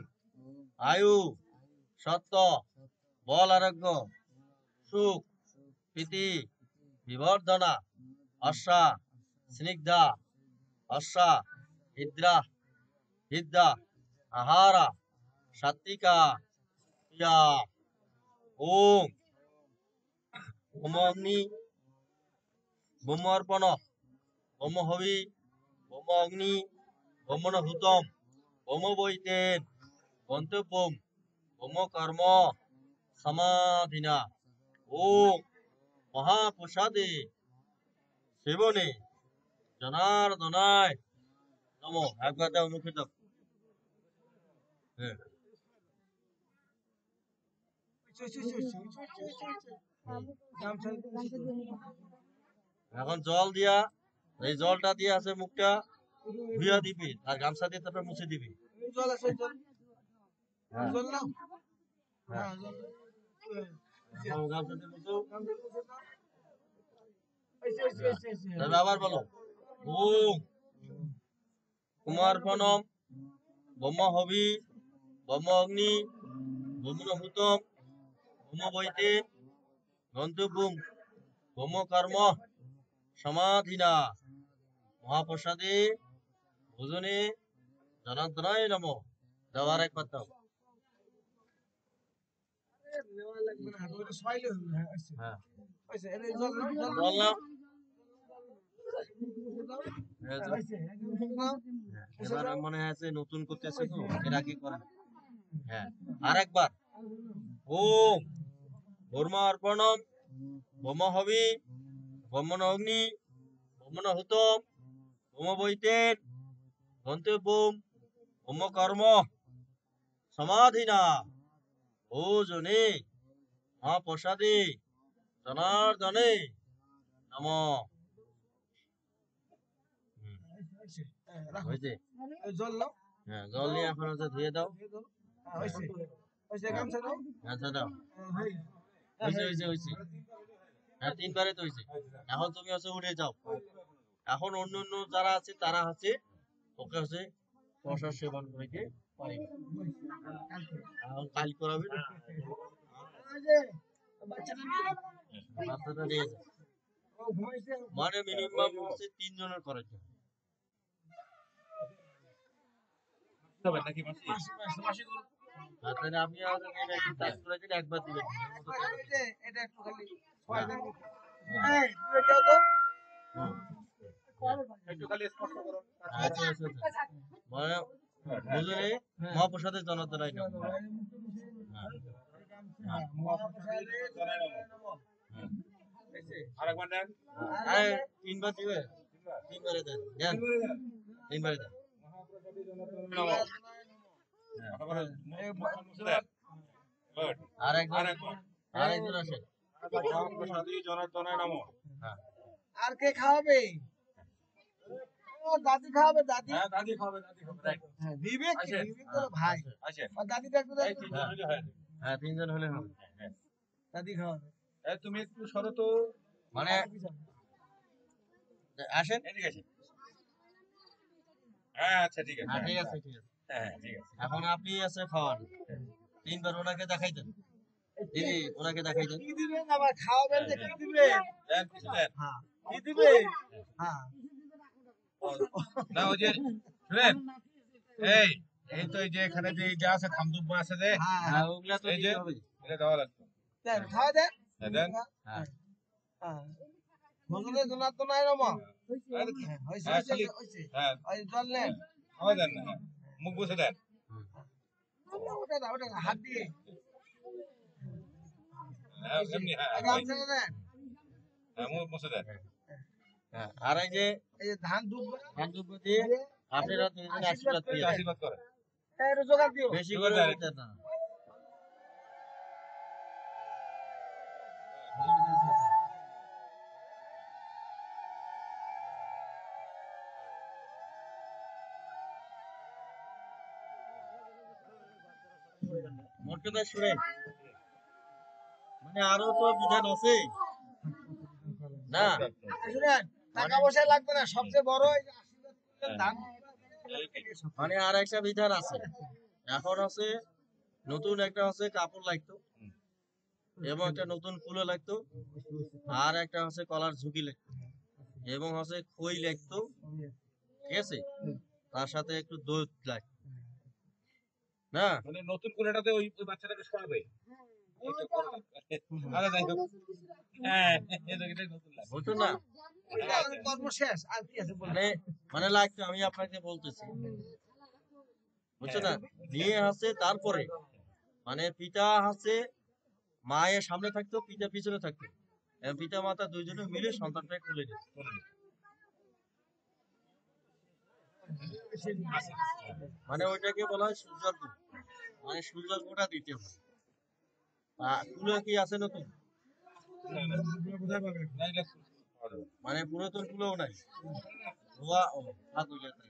আয়ু সত্য বল আরোগ্য সুখ প্রীতি বিবর্ধনা আশা স্নিগ্ধা আশা হিদ্রা হিদ্দা আহারা সাত্বিকা ইয়া ওম ওম অগ্নি ব্রহ্ম অর্পণ ব্রহ্ম হবি ব্রহ্ম অগ্নি ব্রহ্মণ হুতম ব্রহ্ম বৈতেন গন্তব্যম ব্রহ্ম কর্ম সমাধিনা ওম মহাপ্রসাদে সেবনে জনার্দনায় নমো। একবার দাও মুখে দাও। হ্যাঁ এখন জল দিয়া এই জলটা দিয়ে আছে মুখটা ধুইয়া দিবি আর গামছা দিয়ে তারপরে মুছে দিবি। জল আছে জল হ্যাঁ জল নাও হ্যাঁ এখন গামছা দিয়ে মুছো। তারপরে আবার বলো ওম কুমারপণম ব্রহ্ম হবি ব্রহ্ম অগ্নি ব্রহ্ম হুতম ব্রহ্ম বৈতে গন্তব্যম ব্রহ্ম কর্ম সমাধিনা মহাপ্রসাদে ভোজনে জনার্দনায় নমঃ। দেওয়ার একবার দাও। হ্যাঁ জল নাও। এবার মনে আছে নতুন করতেছে তো এর আগে করে। হ্যাঁ আর একবার ওম ব্রহ্ম অর্পণম ব্রহ্ম হবি ব্রহ্মণ অগ্নি ব্রহ্মণ হুতম ব্রহ্ম বৈতেন গন্তব্যম ব্রহ্ম কর্ম সমাধিনা ভোজনে মহাপ্রসাদে জনার্দনে নমঃ। হয়েছে? জল নাও হ্যাঁ জল নিয়ে এখন হচ্ছে ধুয়ে দাও। গামছা দাও আচ্ছা দাও। হয়েছে হয়েছে হয়েছে। হ্যাঁ তিনবারে তো হয়েছে। এখন তুমি হচ্ছে উঠে যাও। এখন অন্য অন্য যারা আছে তারা হচ্ছে ওকে হচ্ছে প্রসাদ সেবন করিতে পারিবে। এখন কাল করাবে না। বাচ্চাটা নিয়ে যাও। মানে মিনিমাম হচ্ছে 3 জনের করার জন্য। আর তাহলে আপনি আমাদের এটা একটু কাজ করে দিলে একবার দিবেন। এটা একটু খালি ছয় দিন এই দূরে যাও তো একটু খালি স্পর্শ করো। আচ্ছা আচ্ছা আচ্ছা। মানে বুঝলে মহাপ্রসাদের জনার্দনায় নমঃ। হ্যাঁ আরেকবার দেন। আরে তিনবার দিবে। তিনবারে দেন। দেন তিনবারে দেন। মহাপ্রসাদী জনার্দনায় নমঃ। তারপরে মুছে দেন। গুড। আরেকজন আরেকবার। আরেকজন আসেন। মহাপ্রসাদী জনার্দনায় নমঃ। হ্যাঁ আর কে খাওয়াবে ও দাদি খাওয়াবে দাদি হ্যাঁ দাদি খাবে দাদি খাবে রাইট। হ্যাঁ বিবেক আসে। বিবেক তো ভাই আসে। আর দাদি দেখতে এই দেখতে তিনজন হলে হয়। হ্যাঁ 3 জন হলে হবে। দাদি খাওয়াবে এই তুমি একটু সরো তো। মানে আসেন। এদিকে আসেন। হ্যাঁ আচ্ছা ঠিক আছে। হ্যাঁ ঠিক আছে ঠিক আছে। হ্যাঁ ঠিক আছে। এখন আপনি আছে খাওয়ান। তিনবার ওনাকে দেখাই দেন। দিদি ওনাকে দেখাই দেন। কি দিবেন আবার খাওয়াবেন যে কি দিবেন দেন কিছু দেন। হ্যাঁ কি দিবেন হ্যাঁ না ওই যে শুনেন এই এই তো এই যে এখানে যে এই যে আছে খামদুব্ব আছে যে হ্যাঁ হ্যাঁ ওগুলা তো এই যে দিতে হবে। এটা দেওয়া লাগবে। দেন খাওয়া দেন হ্যাঁ, দেন। হ্যাঁ হ্যাঁ ভজনে জনার্দনায় নমঃ আরে কি? হ্যাঁ হইছে হ্যাঁ, হইছে খালি- হইছে হ্যাঁ ওই জল নেন খাওয়া দেন না হ্যাঁ। মুখ বসে দেন। ওটা না ওটা না হাত দিয়ে হ্যাঁ এমনি হ্যাঁ আগে আমসা দেন হ্যাঁ মুখ বসে দেন। হ্যাঁ আর এই যে এই যে ধান দুধ ধানযুদ্ধ দিয়ে আপনারা দুজনে আশীর্বাদ দিয়ে দেন। আশীর্বাদ করে। এই জোগাড় দিও বেশি করে জোগাড় দিতে না। মোট কথা শুনেন মানে আরো তো বিধান আছে না। শুনেন টাকা পয়সা লাগবে না সবচেয়ে বড় এই যে আশীর্বাদ করলেন ধান মানে আর একটা বিধান আছে। এখন আছে নতুন একটা হচ্ছে কাপড় লাগতো এবং একটা নতুন কুলো লাগতো আর একটা হচ্ছে কলার ঝুঁকি লাগতো এবং হচ্ছে খই লাগতো ঠিক আছে তার সাথে একটু দুধ লাগতো না। মানে নতুন কুলেটাতে ওই ওই বাচ্চাটাকে শোয়াবে। আরে দেখো হ্যাঁ এটা নতুন লাগে বুঝছো না? কর্ম শেষ আর কি আছে বলে মানে মানে লাগতো আমি আপনাকে বলতেছি, বুঝছো না? বিয়ে আছে তারপরে মানে পিতা আছে, মায়ের সামনে থাকতো, পিতা পিছনে থাকতো, এবং পিতা মাতা দুইজনে মিলে সন্তানটাকে কোলে নিত। মানে ওইটাকে বলা হয় সূর্যার্ঘ, মানে সূর্যার্ঘটা দিতে হয়। কুলে কি আছে নতুন? মানে পুরাতন কুলেও নাই, ধোয়া ও ভাগ হইলে তাই।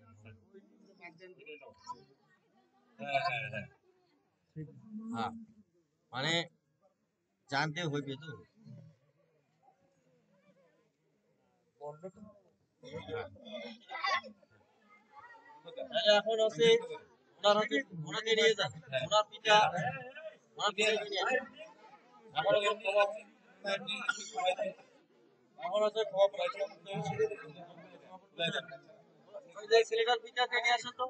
হ্যাঁ, মানে জানতে হইবে তো। তাহলে এখন আছে ওনাকে নিয়ে যান, ওনার পিতা নিয়ে আসেন। এখন আছে এখন আছে ওই যে ছেলেটার পিতাকে নিয়ে আসেন তো,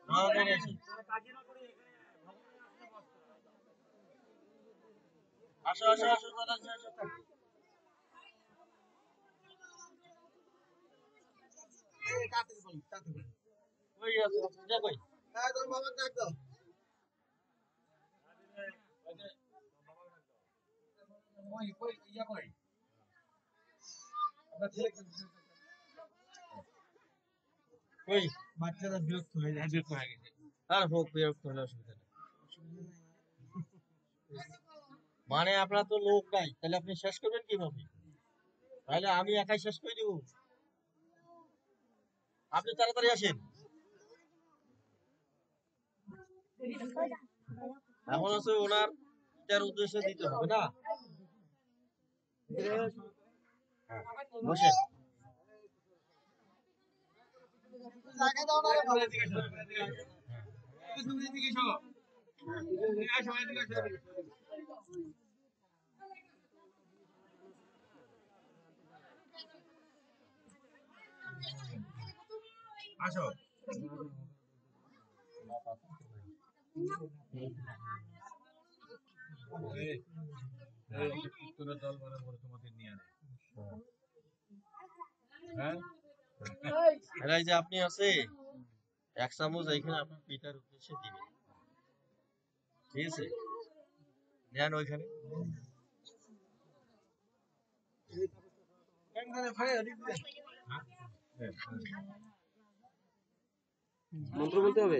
ওনাকে নিয়ে আসেন। আসো আসো আসো চলে আসো, আসো। তাড়াতাড়ি বল তাড়াতাড়ি কই আছে পিতা কই? তোর বাবা ডাক দাও ওই ওই ইয়া কই আমরা ছেলে কই? বাচ্চারা বিরক্ত হয়ে যায় বিরক্ত হয়ে গেছে আর হোক, বিরক্ত হলে অসুবিধা নেই। মানে আপনার তো লোক নাই, তাহলে আপনি শেষ করবেন কিভাবে? তাহলে আমি একাই শেষ করে দিব? আপনি তাড়াতাড়ি আসেন। এখন হচ্ছে ওনার পিতার উদ্দেশ্যে দিতে হবে না? হ্যাঁ, বসেন। জায়গা দাও না রে বাবা। তুমি এদিকে এসো আসো এদিকে আসো আসো এই এই কীর্তনের দল মানে বলে তোমাদের নিয়ে আনে হ্যাঁ এরা এই যে আপনি আছে এক চামচ এইখানে আপনার পিতার উদ্দেশ্যে দিবেন, ঠিক আছে? নেন ওইখানে। মন্ত্র বলতে হবে।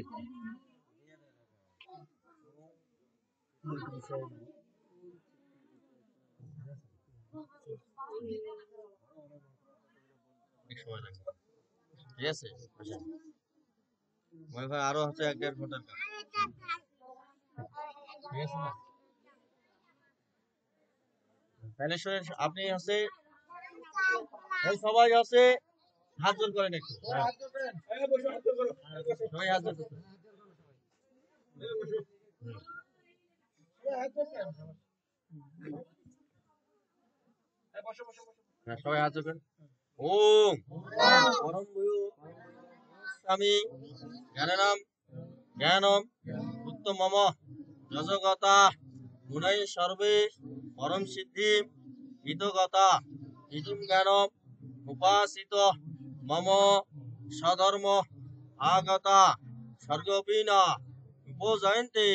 অনেক সময় লাগবে, ঠিক আছে? আসেন। মনে হয় আরো হচ্ছে 1-1.5 ঘন্টার কাজ, ঠিক আছে না? তাহলে শুনেন, আপনি আছে এই সবাই আছে হাত জোর করেন একটু। হ্যাঁ, এই বসো হাত ধরো সবাই হাত জোর করুন। বসো বসো বসো হ্যাঁ, সবাই হাত জোর করেন। ওম পরম গুরু স্বামী জ্ঞানানাম জ্ঞানম উত্তম মম যজগতা গুণৈ সর্বে পরম সিদ্ধি হিতগতা হিতুম জ্ঞানম উপাসিত মম সধর্ম আগতা স্বর্গপি না উপজয়ন্তে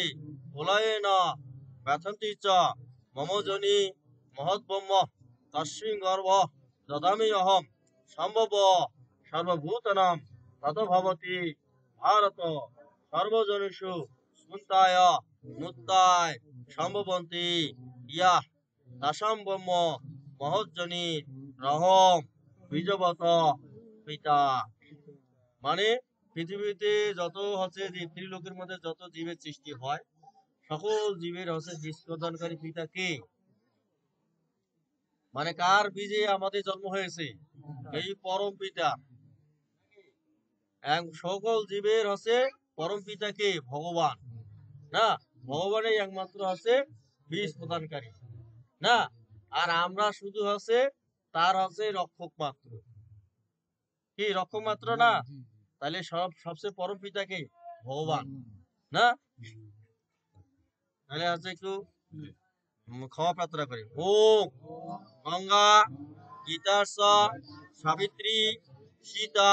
প্রলয়েন ব্যথন্তি চ মম জনি মহদ্ব্রহ্ম তস্মিং গর্ভ দদামি অহম সম্ভব সর্বভূতানাং তদ্ভবতি ভারত সর্বজনেষু মুক্তায় মুক্তায় সম্ভবন্তি ইয়া তাসাম ব্রহ্ম মহজ্জনী রহম বীজবত পিতা। মানে পৃথিবীতে যত হচ্ছে যে ত্রিলোকের মধ্যে যত জীবের সৃষ্টি হয়, সকল জীবের হচ্ছে বীজ প্রদানকারী পিতা কে? মানে কার বীজে আমাদের জন্ম হয়েছে? এই পরম পিতা। সকল জীবের হচ্ছে পরম পিতা কে? ভগবান না? ভগবানই একমাত্র হচ্ছে বীজ প্রদানকারী না? আর আমরা শুধু হচ্ছে তার হচ্ছে রক্ষক মাত্র। কি রক্ষক মাত্র না? তাহলে সবচেয়ে পরম পিতা কে? ভগবান না? তাহলে হচ্ছে একটু ক্ষমা প্রার্থনা করি। ওম গঙ্গা গীতার্ষ সাবিত্রী সীতা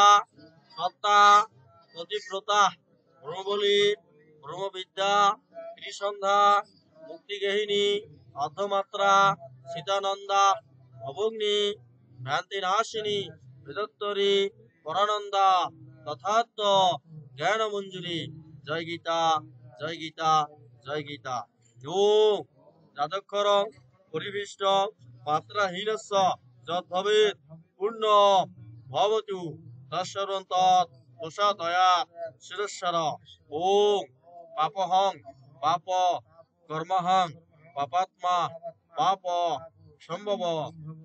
সত্তা প্রতিব্রতা ব্রহ্মবলী ব্রহ্মবিদ্যা ত্রিসন্ধ্যা মুক্তিগেহিনী অর্ধমাত্রা সীতানন্দা অবগ্নি ভ্রান্তিনাশিনী বেদত্তরী পরানন্দা তথাত্ম জ্ঞানমঞ্জুরি জয় গীতা জয় গীতা জয় গীতা। ওম যাদক্ষরং পরিবিষ্ট মাত্রাহীনস্য যদ্ভবেৎ পূর্ণ ভবতু তৎসর্বং তৎ প্রসাদয়া শিরস্বর। ওম পাপহং পাপ কর্মহং পাপাত্মা পাপ সম্ভব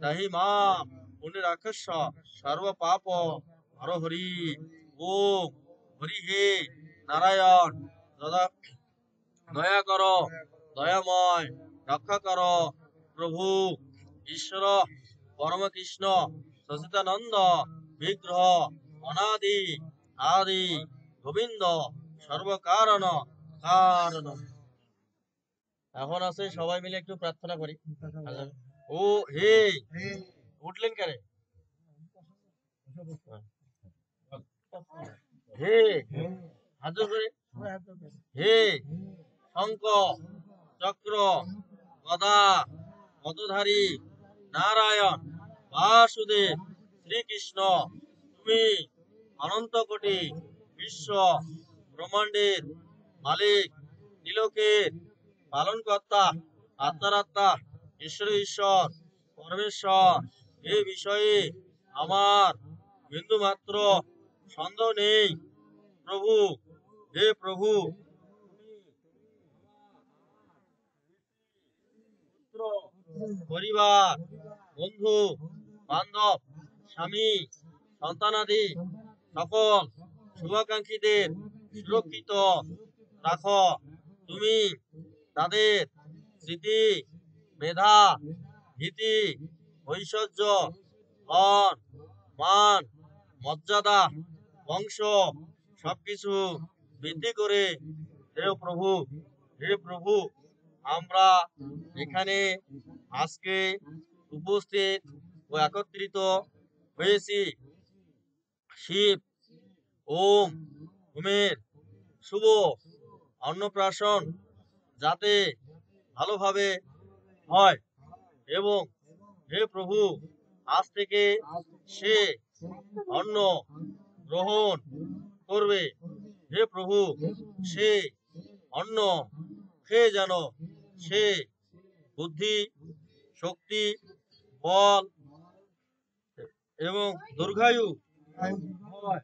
তাহি মাম পুণ্যরাক্ষস্য সর্ব পাপ হর হরি। ওম হরি হে নারায়ণ দয়া কর দয়াময় রক্ষা কর প্রভু ঈশ্বর পরমকৃষ্ণ সচিতানন্দ বিগ্রহ অনাদি আদি গোবিন্দ সর্বকারণ কারণ। এখন আছে সবাই মিলে একটু প্রার্থনা করি। ও হে উঠলেন কেন? হে হাত জোড় করে। হে শঙ্খ চক্র গদা পদধারী নারায়ণ বাসুদেব শ্রীকৃষ্ণ, তুমি অনন্ত কোটি বিশ্ব ব্রহ্মাণ্ডের মালিক, ত্রিলোকের পালনকর্তা, আত্মার আত্মা, ঈশ্বর ঈশ্বর পরমেশ্বর। এই বিষয়ে আমার বিন্দু মাত্র সন্দেহ নেই প্রভু। হে প্রভু, পরিবার বন্ধু বান্ধব স্বামী সন্তানাদি সকল শুভাকাঙ্ক্ষীদের সুরক্ষিত রাখো। তুমি তাদের স্মৃতি মেধা ভীতি ঐশ্বর্য ধন মান মর্যাদা বংশ সবকিছু বৃদ্ধি করে দেও প্রভু। হে প্রভু, আমরা এখানে আজকে উপস্থিত ও একত্রিত হয়েছি শিব ওম হোমের শুভ অন্নপ্রাশন যাতে ভালোভাবে হয় এবং হে প্রভু আজ থেকে সে অন্ন গ্রহণ করবে। হে প্রভু, সে অন্ন খেয়ে যেন সে বুদ্ধি শক্তি বল এবং দীর্ঘায়ু হয়।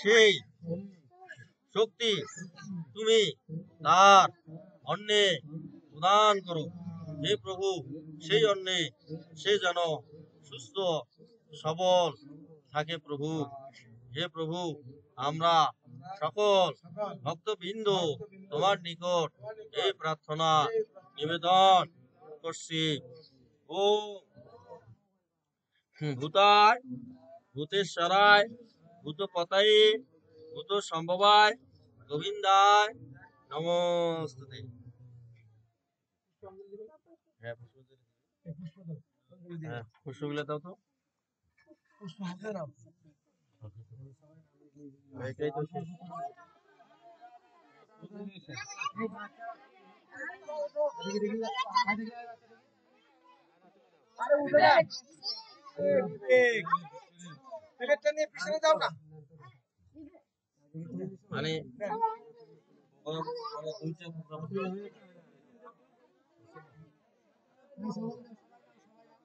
সেই শক্তি তুমি তার অন্নে প্রদান করো। হে প্রভু, সেই অন্নে সে যেন সুস্থ সবল থাকে প্রভু। হে প্রভু, আমরা সকল ভক্তবৃন্দ তোমার নিকট এই প্রার্থনা নিবেদন করছি। ও ভূতায় ভূতেশ্বরায় ভূতপতায়ে ভূত সম্ভবায় গোবিন্দায় নমস্তে। হ্যাঁ পুষ্পগুলো দাও তো। এটাই তো শেষ। আরে উঠে না, প্লেটটা নিয়ে পিছনে যাও না। মানে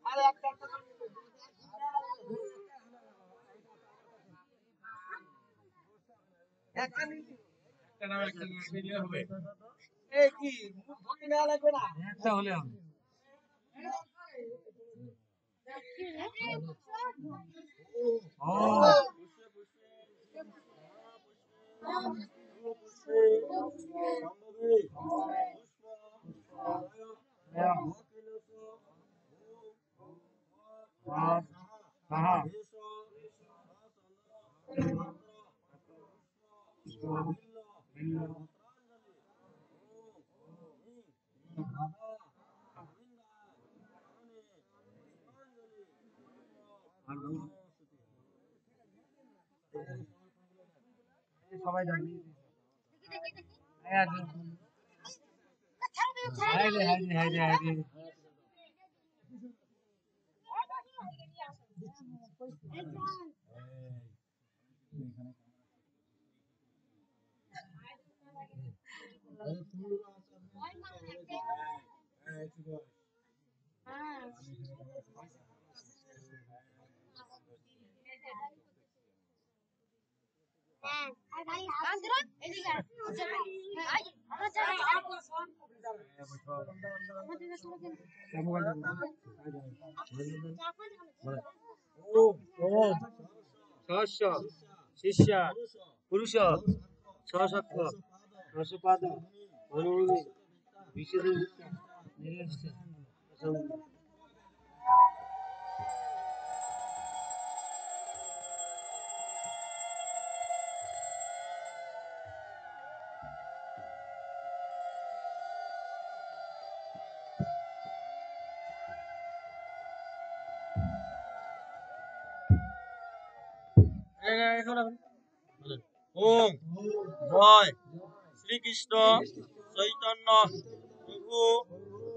আরে একটা একটা নিয়ে হবে এই কি মুখ ঢোকে নেওয়া লাগবে না। একটা হলে হবে। সবাই জানি হাইরে হাইরে হাইরে হাইরে সহস্র শিষ্য পুরুষ সহসত্ব রসপাদ অনুমতি বিশেষ ওম জয় শ্রীকৃষ্ণ চৈতন্য প্রভু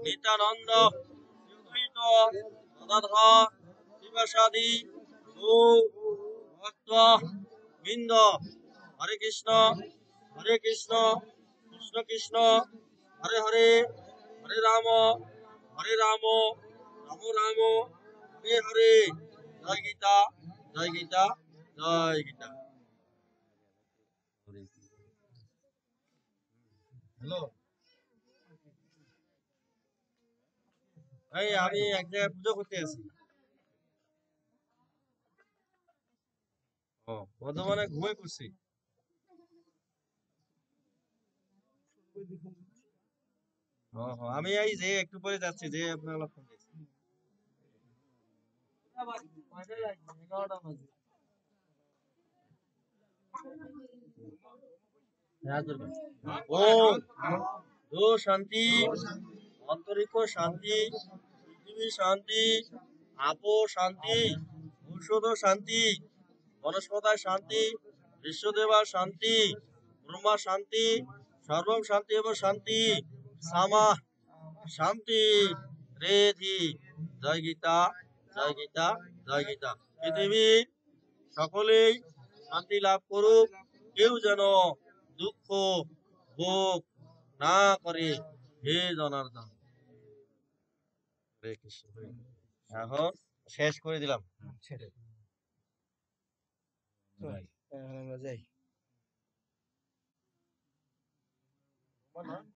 নিত্যানন্দ শ্রীদ্বৈত গদাধর শিবাসাদি গৌর ভক্ত বৃন্দ হরে কৃষ্ণ কৃষ্ণ কৃষ্ণ হরে হরে হরে রাম রাম রাম হরে হরে। জয় গীতা জয় গীতা জয় গীতা। হ্যালো, এই আমি এক জায়গায় পুজো করতে আছি। বর্ধমানে ঘুমিয়ে পড়ছি। আমি এই যে একটু পরে যাচ্ছি, যে আপনার ফোন দিয়েছি। ওম দো শান্তি অন্তরিক্ষ শান্তি পৃথিবী শান্তি আপো শান্তি ঔষধ শান্তি বনস্পতায় শান্তি বিশ্বদেবা শান্তি ব্রহ্মা শান্তি সর্বম শান্তি এবং শান্তি সামা শান্তি রেধি। জয় গীতা জয় গীতা জয় গীতা। পৃথিবী সকলেই শান্তি লাভ করুক, কেউ যেন দুঃখ ভোগ না করে। হে জনার্দন। হরে কৃষ্ণ। এখন শেষ করে দিলাম। আমরা যাই।